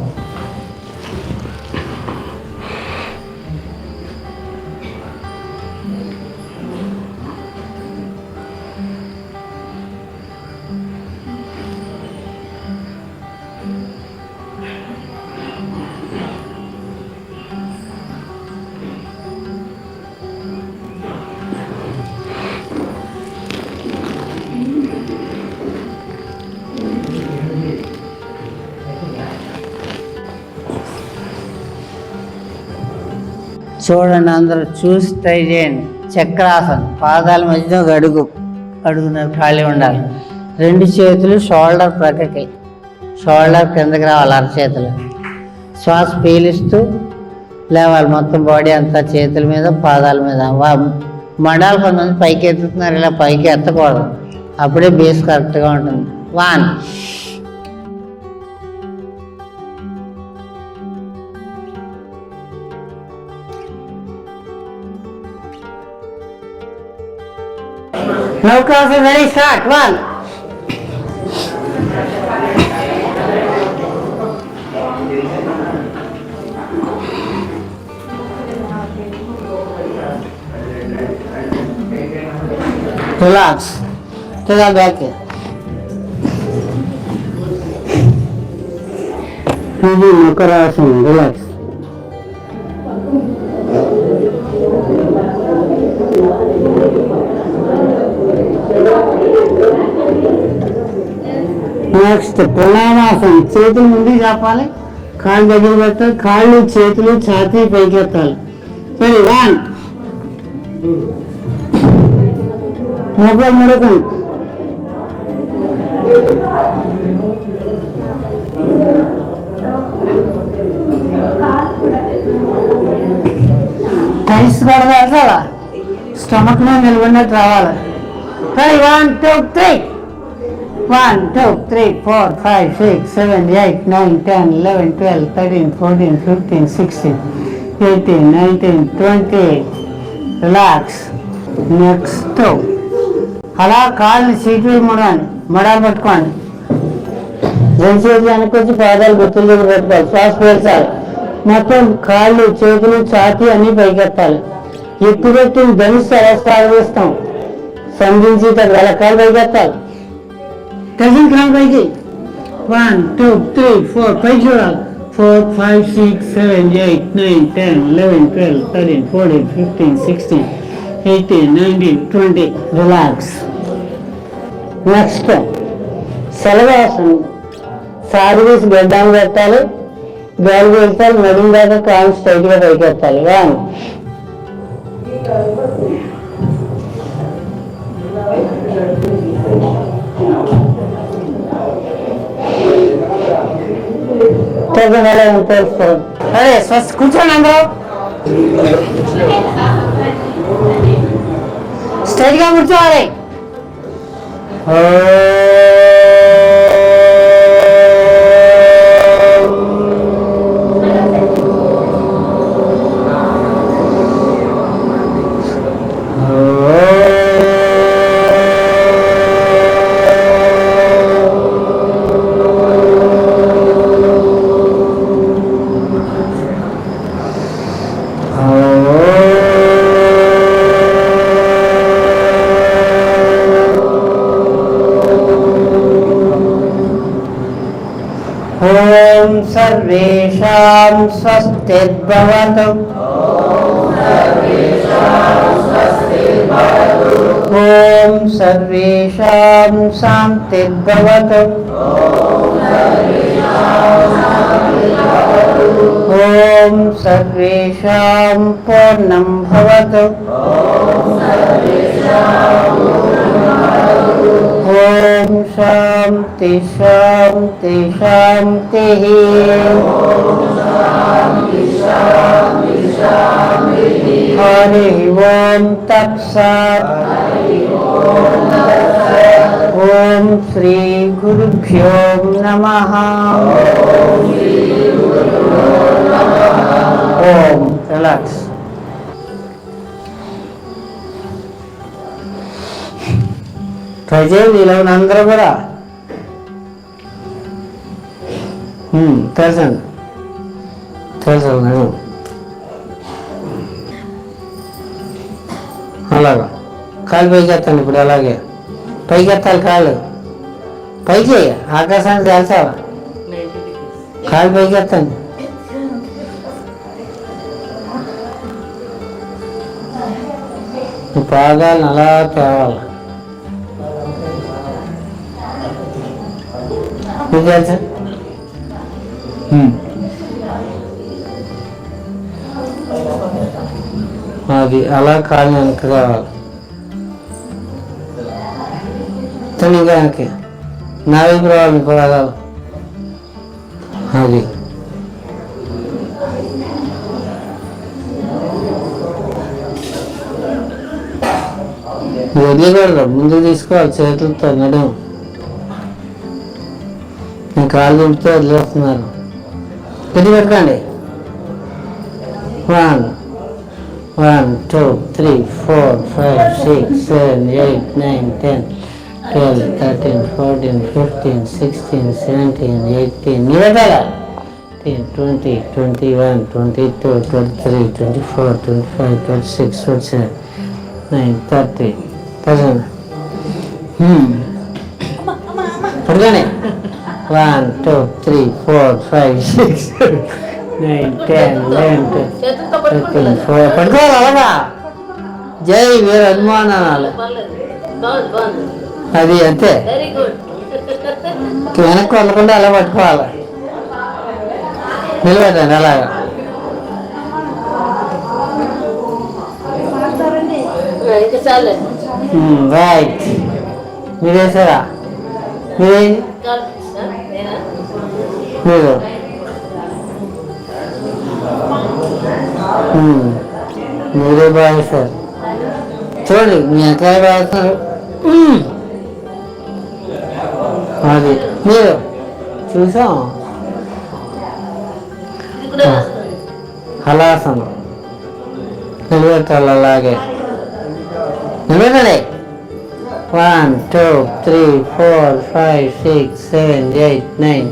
చూడండి, అందరూ చూసి ట్రై చేయండి. చక్రాసనం. పాదాల మధ్యలో అడుగున ఖాళీ ఉండాలి. 2 చేతులు షోల్డర్ ప్రక్కకి, షోల్డర్ కిందకి రావాలి. అరచేతులు. శ్వాస పీలుస్తూ లేవాలి. మొత్తం బాడీ అంతా చేతుల మీద, పాదాల మీద. మడాలు కొంతమంది పైకి ఎత్తుతున్నారు. ఇలా పైకి ఎత్తకూడదు. అప్పుడే బేస్ కరెక్ట్గా ఉంటుంది. 1 Now class is very start. 1 relax. To the back here. Makarasana. Relax. Next next ప్రణామాసనం. చేతులు ముందుకు చెప్పాలి, కాళ్ళు దగ్గర పెట్టాలి, కాళ్ళు చేతులు ఛాతీ పైకి ఎత్తాలి. సరే 1 మొక్కలు ముడకండి. టైల్స్ పడదా కదా, స్టమక్ లో నిలబడినట్టు రావాలి. సరే 1 2 3 1 2 3 4 5 6 7 8 9 10 11 12 13 14 15 16 18 19 20. రిలాక్స్. నెక్స్ట్ అలా కాళ్ళు సీట్లు మడాలు పట్టుకోండి. 2 చేతులు వెనకొచ్చి పాదాలు గుర్తుల దగ్గర పెట్టుకోవాలి. శ్వాస పీల్చాలి. మొత్తం కాళ్ళు చేతులు ఛాతీ అన్ని పైకెత్తాలి. ఎత్తుపెట్టి ధనుసు ఎలా ప్రారంభిస్తాం సంధించి తగ్గ కాళ్ళు పైకెత్తాలి. కలిసి కాళ్ళు పైకి 1 2 3 4 పైకి చూడాలి. 4 5 6 7 8 9 10 11 12 13 14 15 16 18 19 20. రిలాక్స్. నెక్స్ట్ సెలవాసనం. సార్వీస్ గడ్డాన్ని పెట్టాలి, గాలి పెడతాలి, నడుము దాకా కాలు స్ట్రైట్ గా పైకి ఎత్తాలి. 1 తెలుస్తారు. అరే స్వస్థ కూర్చోండి, అందరూ స్ట్రైట్ గా కూర్చోవాలి. ఓం సర్వేషాం స్వస్తిర్భవతు. ఓం సర్వేషాం శాంతిర్భవతు. ఓం సర్వేషాం పూర్ణం భవతు. ఓం శాంతి శాంతి శాంతి. హరి ఓం తత్సత్. ఓం శ్రీ గురుభ్యో నమః. ఓం. రిలాక్స్. ట్రై చేయండి ఇలా అందరూ కూడా. తెలుసండి తెలుసు నేను అలాగా కాలు పైకి ఎత్తండి. ఇప్పుడు అలాగే పైకి ఎత్తాలి, కాళ్ళు పైకి ఆకాశానికి తెలుసావా, కాలు పైకి ఎత్తండి. పాదాలను అలా తేవాలి. మీకు తెలుసా అది అలా కాలు వెనక్కి రావాలి. ఇంకా వెనక్కి నా వైపు రావాలి. మీకు రాగాలి. అది వదిలేకూడదు, ముందుకు తీసుకోవాలి చేతులతో. నడుము నేను కాలు దింపుతూ వదిలేస్తున్నారు. గట్టి పెట్టండి. 1 1 2 3 4 5 6 7 8 9 10 12 13 14 15 16 17 18. మీరు పెట్టాలా? 20 21 22 23 24 25 26 27 9 30. పడుకోండి. 1 2 3 4 5 6 9 10 11 13 14. పడుకోవాలి అలాగా. జై వీర హనుమానాలు. అది అంతే. వెనక్కి వదలకుండా అలా పట్టుకోవాలి. నిలబెట్టండి అలాగా. రైట్. మీరు వేసారా? మీరేంటి? మీరు మీరే బాగా వేస్తారు. చూడండి మీ ఎక్కడ బాగుతున్నారు. అది మీరు చూసాం. హలాసనం నిలబెట్టాలి. అలాగే నిలబెట్టాలి. 1 2 3 4 5 6 7 8 9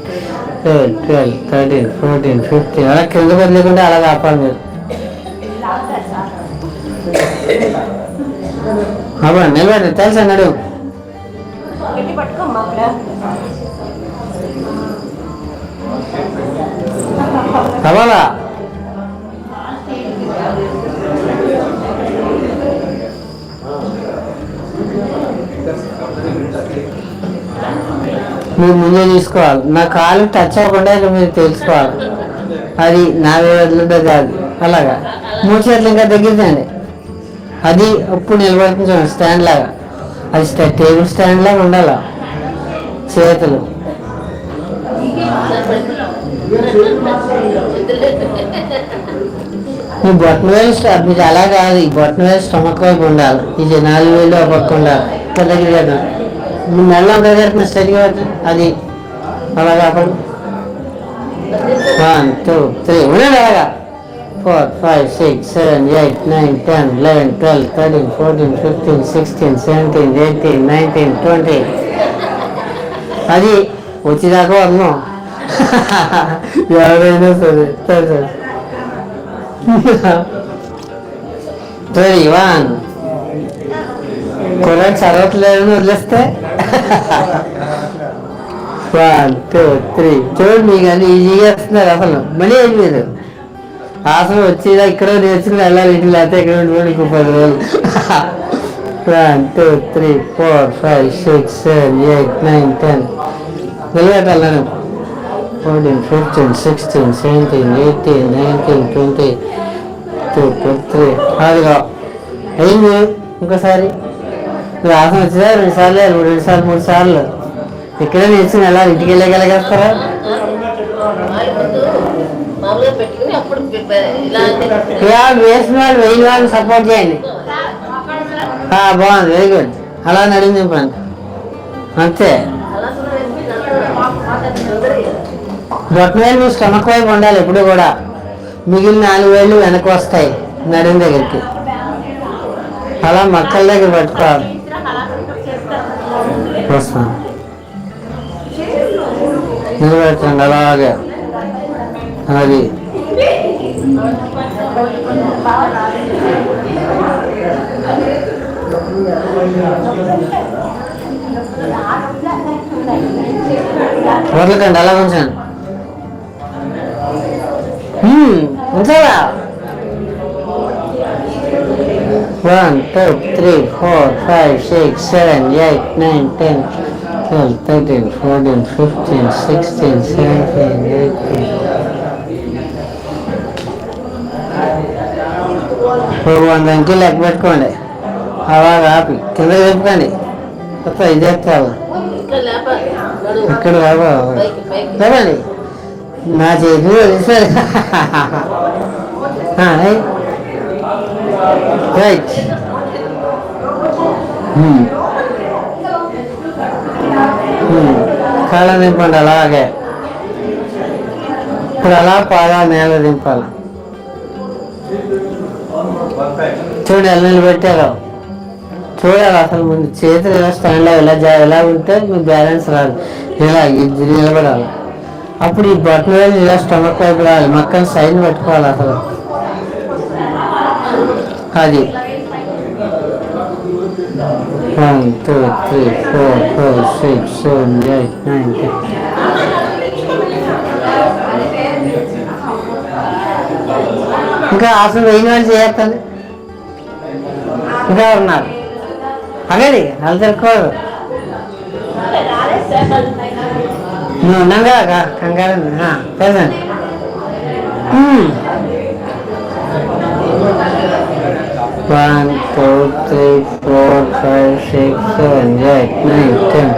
10 12 13 14 15 అలా కింద వదిలేకుండా అలా ఆపాలి మీరు. అబ్బా నిలబెట్టండి. తెలుసా నడు అవ్వాలా. మీరు ముందే తీసుకోవాలి. నా కాలు టచ్ అవ్వకుండా ఇక మీరు తెలుసుకోవాలి. అది నా వదిలింటే కాదు. అలాగా 3 చేతులు ఇంకా దగ్గరదండి. అది అప్పుడు నిలబడుతుంది చూడండి స్టాండ్ లాగా. అది టేబుల్ స్టాండ్ లాగా ఉండాలి చేతులు. ఈ బొట్టన వేలు మీకు అలా కాదు. ఈ బొట్టన వేలు స్టమక్ వైపు ఉండాలి. ఇది 4 వేలు ఆ పక్క ఉండాలి. ఇక్కడ దగ్గర మీ మెల్ల దగ్గర స్టడీగా అది అలా కాకుండా 1 2 3 ఉండండి అలాగా. 4 5 6 7 8 9 10 11 12 13 14 15 16 17 18 19 20 అది వచ్చేదాకా వదనం. ఎవరైనా సరే సరే 31 కొరకు చదవట్లేదని వదిలేస్తే 1 2 3 చూడండి. మీకు అన్ని ఈజీగా వస్తున్నారు. అసలు మళ్ళీ ఏం లేదు. ఆసనం వచ్చేదా ఇక్కడ నేర్చుకుని వెళ్ళాలి. ఇంటికి లేకపోతే ఇక్కడ ఉండిపోయి 10 రోజులు. 1 2 3 4 5 6 7 8 9 10 నిలబెట్టాలి. నేను 14 15 16 17 18 19 20 23 అదిగా అయింది. ఇంకోసారి మీరు ఆసనం వచ్చిందా 2 సార్లు 2 సార్లు 3 సార్లు ఇక్కడే నేర్చుకుని వెళ్ళాలి. ఇంటికి వెళ్ళగలిగేస్తారా? వేసిన వాళ్ళు వెయ్యి వాళ్ళని సపోర్ట్ చేయండి. బాగుంది. Very good. అలా నడింది పని అంతే. బొట్టవేలు మీ స్టమక్ వైపు ఉండాలి ఎప్పుడు కూడా. మిగిలిన 4 వేళ్ళు వెనక్కి వస్తాయి నడుం దగ్గరికి. అలా మక్కల దగ్గర పట్టుకోవాలి. వస్తాను నిలబెట్టండి అలాగే. అది వదలకండి. అలా ఉంచండి. ఉంచాలా? 1 2 3 4 5 6 7 8 9 10 12 13 14 15 16 17 18 100 అంకెలు లెక్క పెట్టుకోండి. అలాగా ఆపి కింద చెప్పుకోండి. కొత్త ఇదే కాదు. ఇక్కడ లేవండి. నా చేతులు వదిలేసారు. రైట్. కాళ్ళ దింపండి అలాగే. ఇప్పుడు అలా పాదాలు నేల దింపాలి. చూడండి ఎలా నిలబెట్టారో చూడాలి. అసలు ముందు చేతులు ఇలా స్టాండ్లో ఎలా ఉంటే మీకు బ్యాలెన్స్ రాదు. ఇలా ఇది నిలబడాలి. అప్పుడు ఈ బొట్టన వేలు ఇలా స్టమక్ వైపు రావాలి. మక్కని సైడ్ పెట్టుకోవాలి అసలు. అది 1 2 3 4 5 6 7 8 9 10 ఇంకా ఆసనం వెయ్యి వాళ్ళు చేస్తాను. ఇంకా ఉన్నారు అగడి వాళ్ళు తిరగకూడదు. ఉన్నాగా కంగారు ప్రజెంట్. 1 2 3 4 5 6 7 8 9 10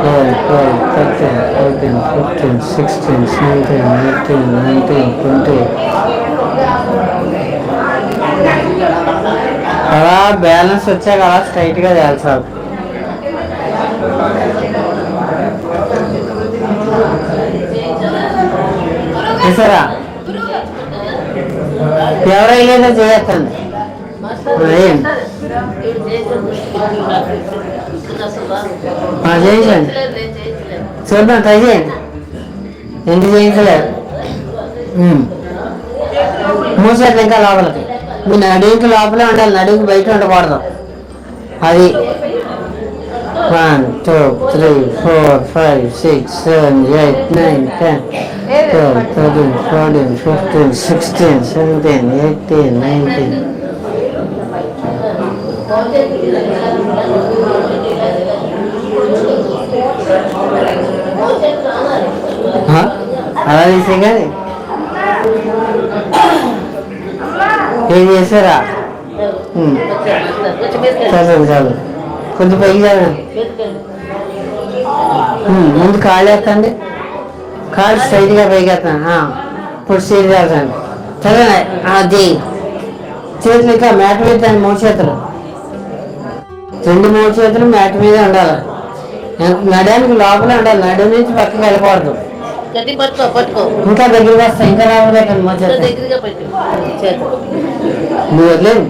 11 12 13 14 15 16 17 18 19 20. అలా బ్యాలెన్స్ వచ్చాక అలా స్ట్రైట్గా చేయాలి సార్. చూసారా ఎవరైనా చేయొచ్చండి. చేయించండి చూద్దాం, ట్రై చేయండి. ఎందుకు చేయించలేదు? మూసేట్లు ఇంకా లోపలికి, మీ నడువుకి లోపలే ఉండాలి, నడువుకి బయట ఉండకూడదు. అది 1 2 3 4 5 6 7 8 9 10 12 13 14 15 16 17 18 19. అలా తీసే కానీ ఏం చేశారా? చాలు చాలు, కొంచెం పైకి చదవండి. ముందు కాళ్ళు ఎత్తండి, కాళ్ళు స్ట్రైట్గా పైకి ఎత్తాను. ఇప్పుడు స్ట్రైట్ చేస్తాను. చదవండి. అది చేతులు ఇంకా మ్యాట్ మీద, 3 చేతులు, 3 చేతులు మ్యాట్ మీదే ఉండాలి. నడానికి లోపలే ఉండాలి, నడుము నుంచి పక్కకి వెళ్ళకూడదు. ఇంకా దగ్గరికి వస్తాయి, ఇంకా లోపల పెట్టండి. 3 చేతులు నువ్వు వదిలేదు,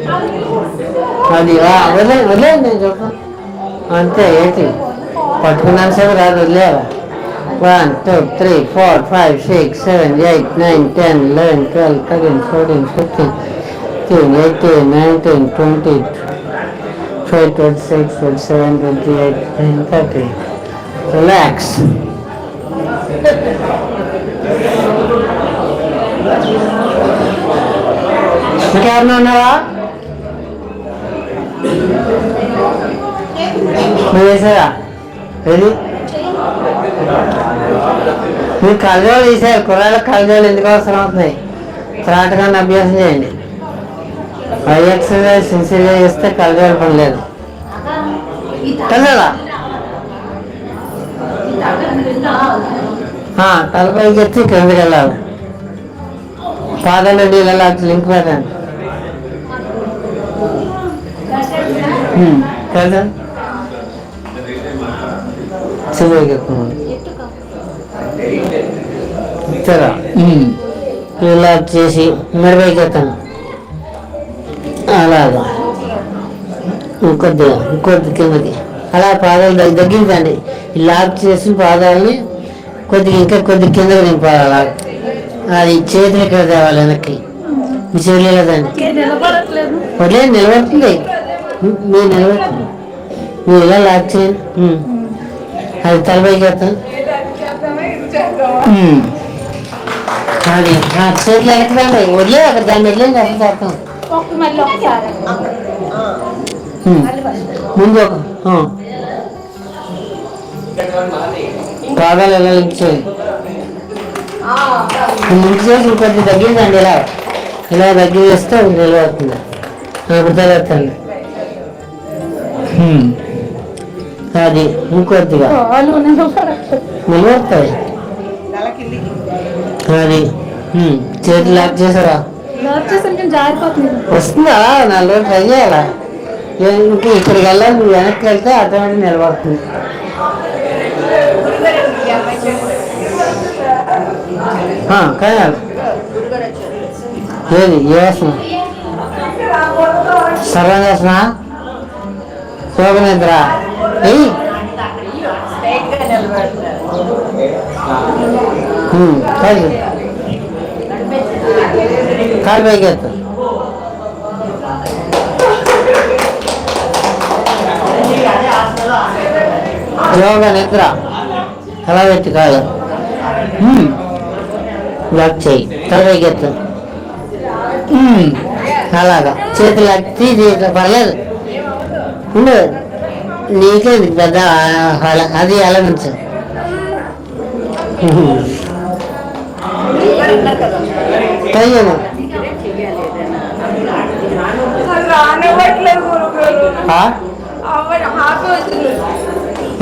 అది వదిలేదు నేను చూడటం అంతే. ఏంటి పట్టుకున్నాను సార్, రాదు వదిలేవా? 1 2 3 4 5 6 7 8 9 10 11 12 13 14 15 18 19 20 25 26 27 28 30. రిలాక్స్. ఇంకెవరన్నా ఉన్నావా? నువ్వు వేసారా? ఏది మీరు కళ్ళజోళ్ళు వేసారు. కుర్రాళ్ళకి కళ్ళజోళ్ళు ఎందుకు అవసరం అవుతున్నాయి? త్రాటగా అభ్యాసం చేయండి. ఎక్సర్సైజ్ సిన్సియర్గా చేస్తే కళ్ళజోళ్ళు పని లేదు. కదా తలపైకి ఎత్తి కిందకి వెళ్ళాలి. పాదాలు నీళ్ళ లింక్ పెట్టండి. కదా ఇస్తారా? ఇలా చేసి మెడపైకి ఎత్తాను. అలాగా ఇంకొద్ది కిందకి అలా పాదాలు తగ్గించండి. లాక్ చేసి పాదాలని కొద్దిగా ఇంకా కొద్ది కిందకి దింపాలి. అలా అది చేతులు ఇక్కడ తేవాలి వెనక్కి. మీ చేతులు లేదండి, వదిలేదు, నిలబడుతుంది. మీరు నిలబడుతుంది, మీరు ఇలా లాక్ చేయండి. అది తలపైకి ఎత్తాను. అది చేతులు వెనక్కి వదిలేదు, అక్కడ దాన్ని వదిలేదు అసలు చేస్తాం. ముందు పాదాలు ఎలా లింక్ చేయాలి? లింక్ చేసి కొద్ది తగ్గిందండి. ఇలా దగ్గర చేస్తే అది నిలబడుతుంది. అప్పుడు తగ్గుతుంది. అది ఇంకొద్దిగా నిలబడతాయి. అది చేతులు లాక్ చేసారా? వస్తుందా? 4 రోజులు ట్రై చేయాలా? ఇంకా ఇక్కడికి వెళ్ళాలి, నువ్వు వెనక్కి వెళ్తే ఆటోమేటిక్ నిలబడుతుంది. కానీ ఏది ఏసిన సర్వనేసిన శోభనేంద్ర కాలు పైకి ఎత్తు. యోగ నిద్ర అలా పెట్టి కాదు లాక్ చేయి. తలపైకి ఎత్తు. అలాగా చేతులు తీసి పర్లేదు ఉండదు. నీకే పెద్ద అది అలా నుంచి చెయ్యను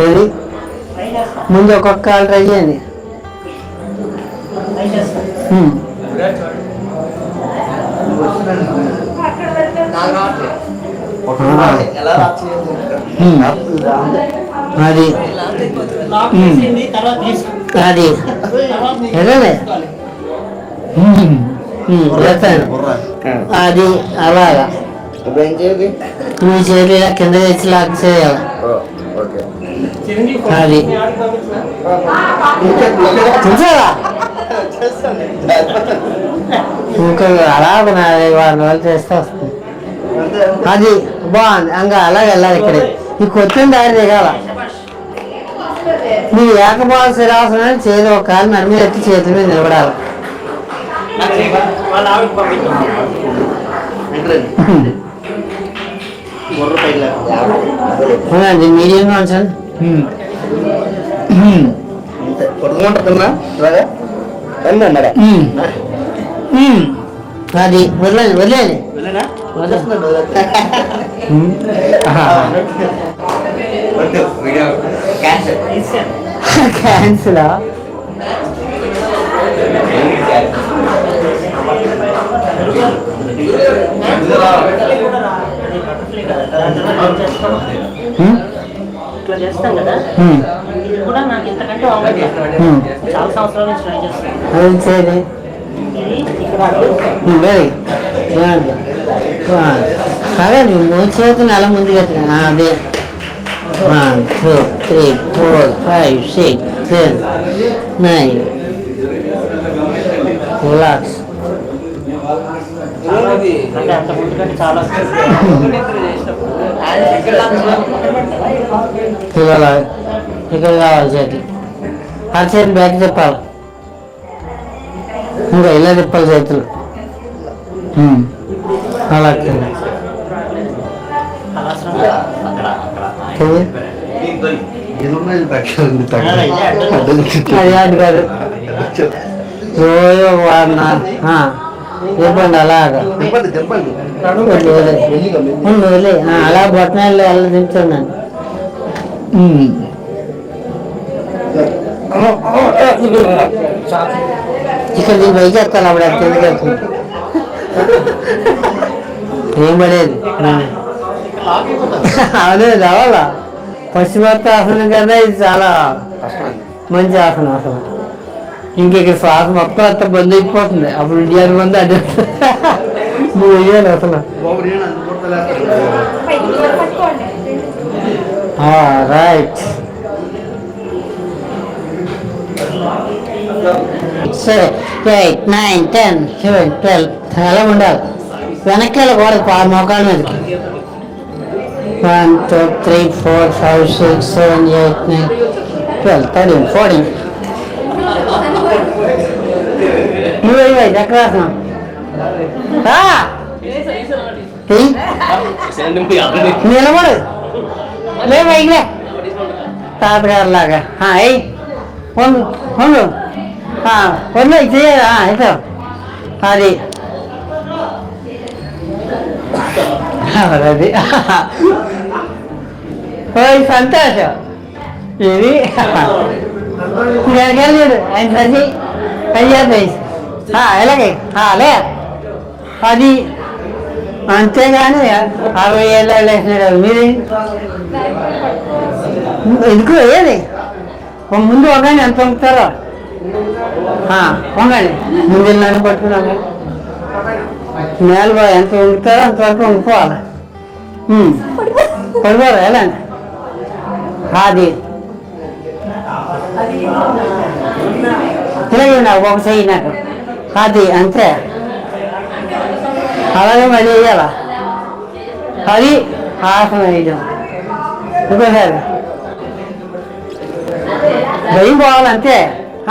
ఏది ముందు ఒక్కొక్క కాలు ట్రై చేయండి. అది అది ఎలానే అది అలాగా మీ చేతి కింద తెచ్చి లాక్ చేయాలి. అది చూసారా ఇంకా అలాగ 4 రోజులు చేస్తే వస్తుంది. అది బాగుంది. ఇంకా అలాగే వెళ్ళాలి. ఇక్కడ ఈ కొత్త దారి దిగాల. మీరు ఏకబాల శిరాసనం చేతి ఒక కాలు మన మీద ఎత్తి చేతుల మీద నిలబడాలి. అవునండి మీడియంగా ఉంచండి. అది వదిలేండి వదిలేండి క్యాన్సిల్ ఇట్లా చేస్తాం కదా ఇది కూడా నాకు ఇంతకంటే చాలా సంవత్సరాల నుంచి ట్రై చేస్తాను. అదే మూడు చేతులు అలా ముందుకు అదే 1 2 3 4 5 6 7 9 రిలాక్స్. అంటే అంత ముందు కంటే చాలా ఇక్కడ కావాలి చేతి. ఆ చేతి బ్యాక్ చెప్పాలి. ఇంకా ఇలా తిప్పాలి చేతులు. అలా అది అటు కాదు రోజు వాడినా ఇబ్బంది అలాగా వదిలే అలా బొట్టనాళ్ళు అలా దించున్నాను. ఇక్కడ దీని పైకి ఎత్తాను. అప్పుడు అది కిందకి వెళ్తుంది. ఏం పడేది అదే రావాలా. పశ్చిమోత్తాసనం కన్నా ఇది చాలా మంచి ఆసనం అసలు. ఇంక శ్వాస మొత్తం అంత బంద్ అయిపోతుంది. అప్పుడు ఇండియా మంది అదే నువ్వు వెయ్యాలి అసలు. రైట్ 7 8 9 10 11 12 అలా ఉండాలి. వెనక్కి వెళ్ళకూడదు. మోకాళ్ళ మీదకి 1 2 3 4 5 6 7 8 9 12 13 14 నువ్వు ఎక్కడ రాసిన నిలబడు లే వైలే తాతగారు లాగా వండు వండు వండు చేయదా అయితే అది అది సంతోషం. ఇది వెళ్ళాడు ఆయన సరి అయ్యాది ఎలాగే లే అది అంతేగాని 60 ఏళ్ళు వేసినాడు. మీరు ఎందుకు ఏది ముందు వంగండి. ఎంత వంగుతారో వంగండి. ముందు నన్ను పట్టుకున్నాము. నేల ఎంత వంగుతారో అంతవరకు వంగిపోవాలి. పడిపోరు ఎలా అది ఇలాగే నాకు ఒక చెయ్యి నాకు అది అంతే. అలాగే మళ్ళీ వేయాలా. అది ఆసనం వేయడం. ఇంకోసారి భయం పోవాలి అంతే.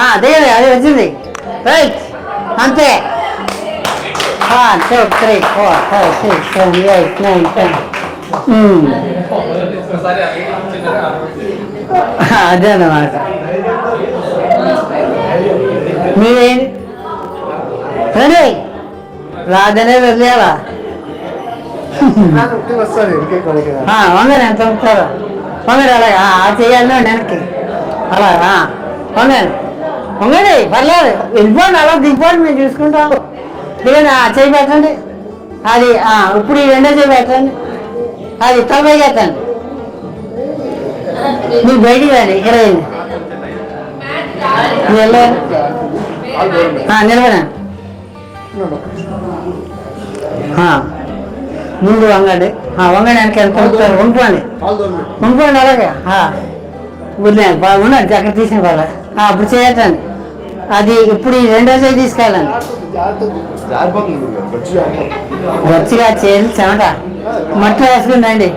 అదే అది వచ్చింది. రైట్ అంతే. 1 2 3 4 5 6 7 8 9 10 అదే అన్నమాట. మీరేంటి రండి రాదనే వదిలేయాలా వంగని ఎంత ఉంటారు వంగడి అలాగా చేయాలి వెనక్కి అలాగా వంగండి వంగండి పర్లేదు వెళ్ళిపోండి అలా దిగిపోండి మేము చూసుకుంటాం దిగండి చేయి పెట్టండి అది ఇప్పుడు ఈ రెండో చేయి పెట్టండి అది తలపైకి ఎత్తండి మీరు బయటికి రండి ఇక్కడ నిలబడండి ముందు వంగండి వంగండి వెనక ఎంత ఉంటారు వంపుకోండి వంపుకోండి అలాగే వదిలేండి బాగుండండి అక్కడ తీసిన వాళ్ళ అప్పుడు చేయటండి అది ఇప్పుడు ఈ రెండో చేయి తీసుకెళ్ళండి గచ్చిగా చేయాలి చెమట మట్టి రాసుకుందండి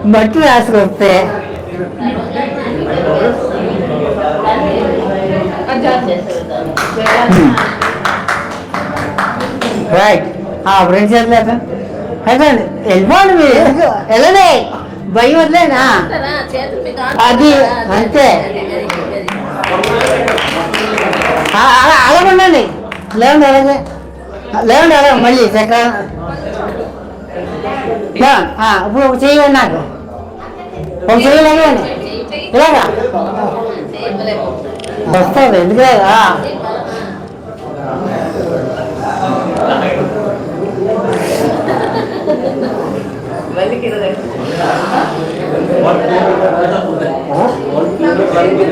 మట్టి రాసుకొస్తే రైట్ రెండు చేతులు అయితే వెళ్ళిపోండి మీరు వెళ్ళండి భయం వదిలేనా అది అంతే అలా ఉండండి లేవండి అలాగే లేవండి అలాగే మళ్ళీ చక్ర ఇప్పుడు ఒక చెయ్యండి నాకు ఒక చెయ్యి లేవండి ఇలాగా వస్తుంది ఎందుకు లేదా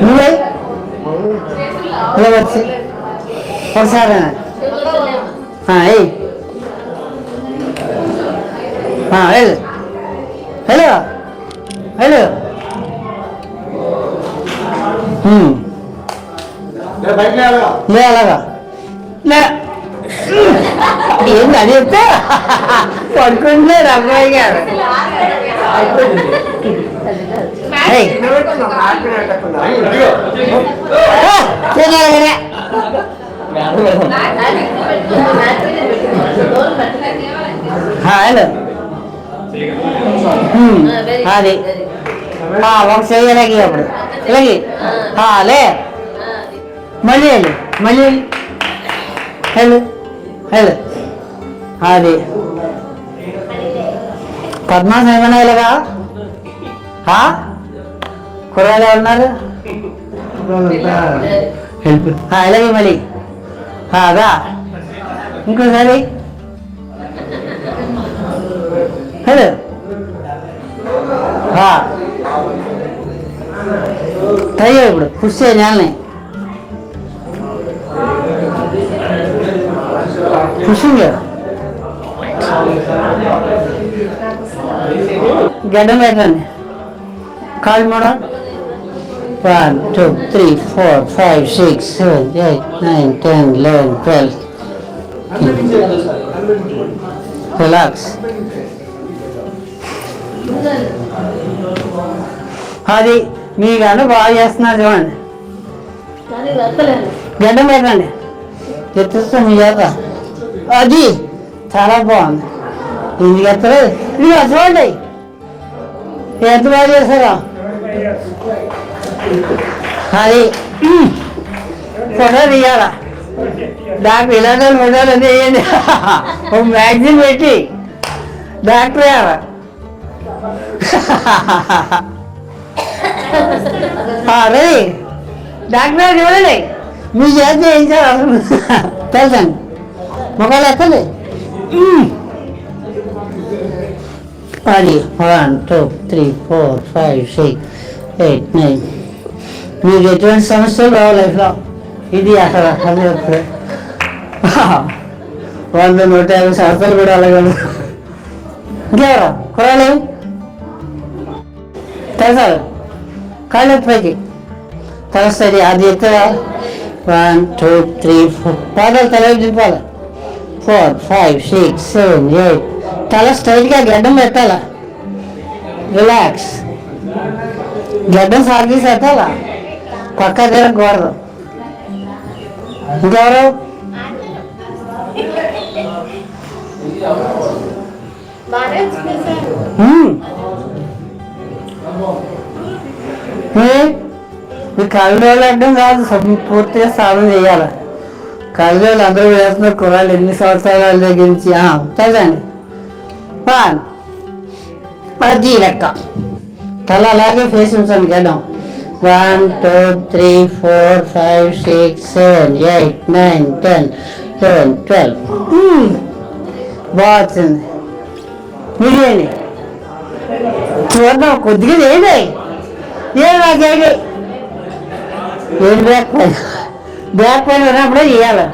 నువ్వే ఇలా వచ్చి ఒకసారి హలో హలో లే అలాగా లే ఏంటి అది చెప్తే పడుకుంటున్నారు అబ్బాయి గారు హలో అది ఒక చెయ్యలేగి అప్పుడు ఇలాగి లే మళ్ళీ వెళ్ళి మళ్ళీ వెళ్ళి హలో హలో అది పద్మాసం ఏమైనా ఇలాగా కూరగాయలు ఉన్నారు హెల్ప్ ఇలాగే మళ్ళీ అదా ఇంకోసారి హలో ట్రై ఇప్పుడు పుష్ చేయ నేలని పుషింగ్ గడ్డం పెట్టండి కాళ్ళు మూడ 1 2 3 4 5 6 7 8 9 10 11 12 రిలాక్స్ అది మీ గాను బాగా చేస్తున్నారు చూడండి గడ్డం పెట్టండి ఎత్తుస్తా మీ చేత అది చాలా బాగుంది ఎందుకు ఎత్తలేదు ఇది చూడండి ఎంత బాగా చేశారా అది ఫోటో తీయాలా డాక్టర్ ఇలాంటి ఫోటోలు అన్నీ వేయండి ఒక మ్యాగజైన్ పెట్టి డాక్టర్ వేయాలా రే డాక్టర్ చూడండి మీ చేత చేయించారు అసలు తెలుసండి మొక్కలు ఎత్తండి అది 1 2 3 4 5 6 8 9 మీకు ఎటువంటి సమస్యలు రావు లైఫ్లో ఇది అసలు అసలు 100-150 సంవత్సరాలు కూడా అలాగే ఇంకెవరా కూరలేవు తెలుసా కాళ్ళు పైకి తెలుస్తుంది అది ఎత్తుగా 1 2 3 4 పాదాలు తల దింపాలి 4 5 6 7 8 తల స్ట్రైట్గా గడ్డం పెట్టాలా రిలాక్స్ గడ్డం సాగి పెట్టాలా పక్క తిరగకూడదు ఇంకెవరు మీరు కళ్ళజోళ్ళు అడ్డం కాదు, పూర్తిగా సాధన చేయాలి. కళ్ళజోళ్ళు అందరూ వేస్తున్నారు కుర్రాళ్ళు ఎన్ని సంవత్సరాల దగ్గర నుంచి. చదవండి. 1 అది లెక్క. తల అలాగే ఫేస్ ఉంచండి గడ్డం. 1 2 3 4 5 6 7 8 9 10 11 12. బాగుంది. మీరు చేయండి చూద్దాం. కొద్దిగా చేయండి. నాకేంటి ఏం బ్యాక్ పైన ఉన్నప్పుడే చేయాలి.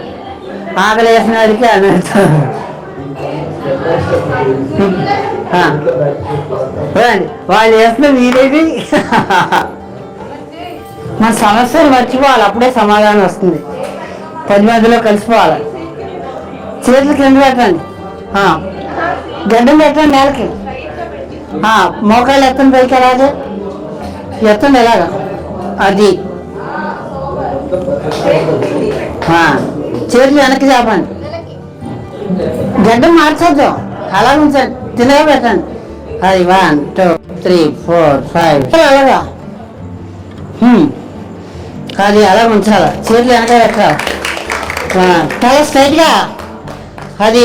ఆకలి వేసిన వాడికి అన్నట్టు. వాళ్ళు వేస్తున్న మీరేది. మన సమస్యలు మర్చిపోవాలి, అప్పుడే సమాధానం వస్తుంది. 10 మందిలో కలిసిపోవాలి. చేతులు కింద పెట్టండి. గడ్డం పెట్టండి నేలకి. మోకాళ్ళు ఎత్తండి పైకి. అలాగే ఎత్తండి ఎలాగా. అది చేతులు వెనక్కి చాపండి. గడ్డం మార్చొద్దాం, అలా ఉంచండి. తినగా పెట్టండి. అది 1 2 3 4 5 అలాగా. అది అలా ఉంచాలి. చేతులు వెనక పెట్టాలి. తల స్ట్రైట్గా. అది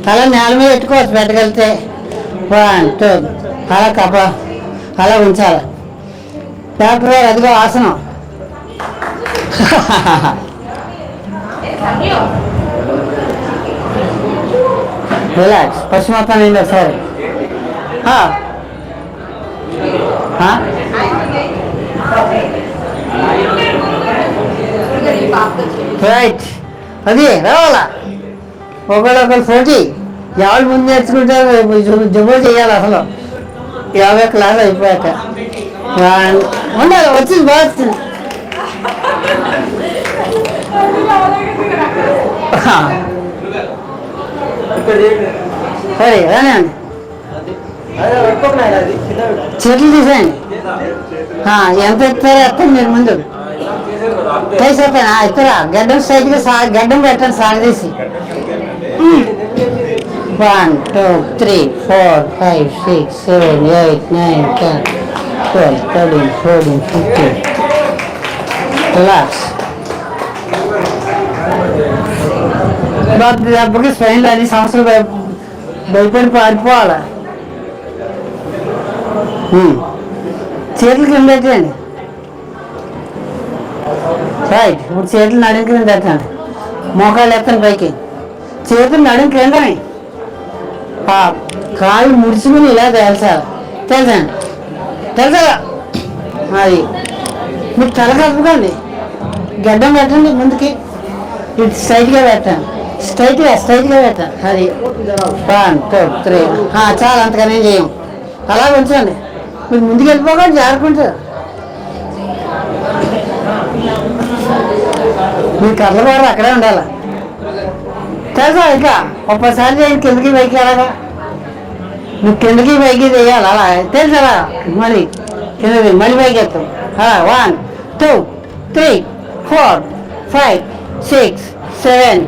తల నేల మీద పెట్టుకోవచ్చు పెట్టగలిగితే. 1 2 అలా కప్ప అలా ఉంచాలి. డాక్టర్ గారు అదిగో ఆసనం. రిలాక్స్. పశ్చిమోత్తం అయింది ఒకసారి. రైట్. అది రావాలా. ఒకళ్ళొకరు పోటీ. ఎవరు ముందు నేర్చుకుంటారు జబ్బు చేయాలి. అసలు 50 క్లాస్ అయిపోయాక ఉండాలి. వచ్చింది బాగా వచ్చింది. సరే రానే అండి. చెట్లు తీసేయండి. ఎంత ఎత్తారో ఎత్తండి. మీరు ముందు వేసేస్తాను. ఎత్తరా. గడ్డం స్ట్రైట్గా గడ్డం పెట్టండి సాగదీసి. 1 2 3 4 5 6 7 8 9 10 12 13 14 15. రిలాక్స్. దెబ్బకి స్పెయిన్లో అన్ని సంవత్సరాలు భయపడి పారిపోవాలి. చేతులు కింద పెట్టండి. రైట్. ఇప్పుడు చేతులు నడుము కింద పెట్టండి. మోకాళ్ళు ఎత్తండి పైకి. చేతులు నడుము కిందని. కాళ్ళు ముడుచుకుని ఇలా తేల్చాలి. తెలుసండి. తెలుసా. అది మీరు తల కలుపుకోండి. గడ్డం పెట్టండి ముందుకి. ఇది స్ట్రైట్గా పెట్టండి. స్ట్రైట్గా పెట్టండి. అది 1 2 3. చాలా అంతగానే చేయం. అలా ఉంచండి. మీరు ముందుకు వెళ్ళిపోకండి, జారుకుంటారు. మీ కళ్ళ కూడా అక్కడే ఉండాలి. తెలుసా. ఇంకా ఒక్కసారి చేయండి. కిందకి పైకి అలాగా. నువ్వు కిందకి పైకి చేయాలి. అలా తెలుసా. మళ్ళీ కిందకి మళ్ళీ పైకి ఎత్తాం. 1 2 3 4 5 6 7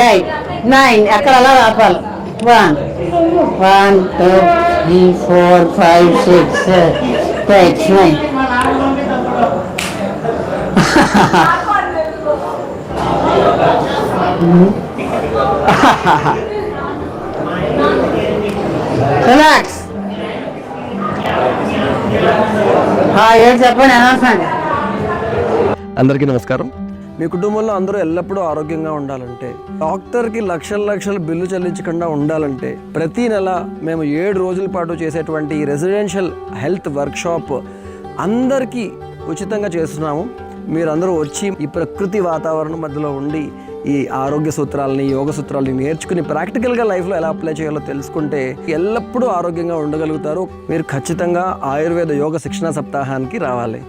8 9. అక్కడ అలా ఆపాలి. 1 2 3 4 5 6 7 8 9. రిలాక్స్. ఏం చెప్పండి. అనౌన్స్మెంట్. అందరికీ నమస్కారం. మీ కుటుంబంలో అందరూ ఎల్లప్పుడూ ఆరోగ్యంగా ఉండాలంటే, డాక్టర్కి లక్షల బిల్లు చెల్లించకుండా ఉండాలంటే, ప్రతి నెల మేము 7 రోజుల పాటు చేసేటువంటి ఈ రెసిడెన్షియల్ హెల్త్ వర్క్షాప్ అందరికీ ఉచితంగా చేస్తున్నాము. మీరందరూ వచ్చి ఈ ప్రకృతి వాతావరణం మధ్యలో ఉండి ఈ ఆరోగ్య సూత్రాలని, యోగ సూత్రాలని నేర్చుకుని ప్రాక్టికల్గా లైఫ్లో ఎలా అప్లై చేయాలో తెలుసుకుంటే ఎల్లప్పుడూ ఆరోగ్యంగా ఉండగలుగుతారు. మీరు ఖచ్చితంగా ఆయుర్వేద యోగ శిక్షణ సప్తాహానికి రావాలి.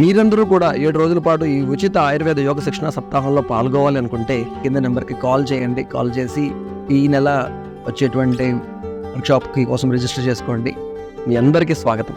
మీరందరూ కూడా 7 రోజుల పాటు ఈ ఉచిత ఆయుర్వేద యోగ శిక్షణ సప్తాహంలో పాల్గొవాలి అనుకుంటే కింద నెంబర్కి కాల్ చేయండి. కాల్ చేసి ఈ నెల వచ్చేటువంటి వర్క్షాప్కి కోసం రిజిస్టర్ చేసుకోండి. మీ అందరికీ స్వాగతం.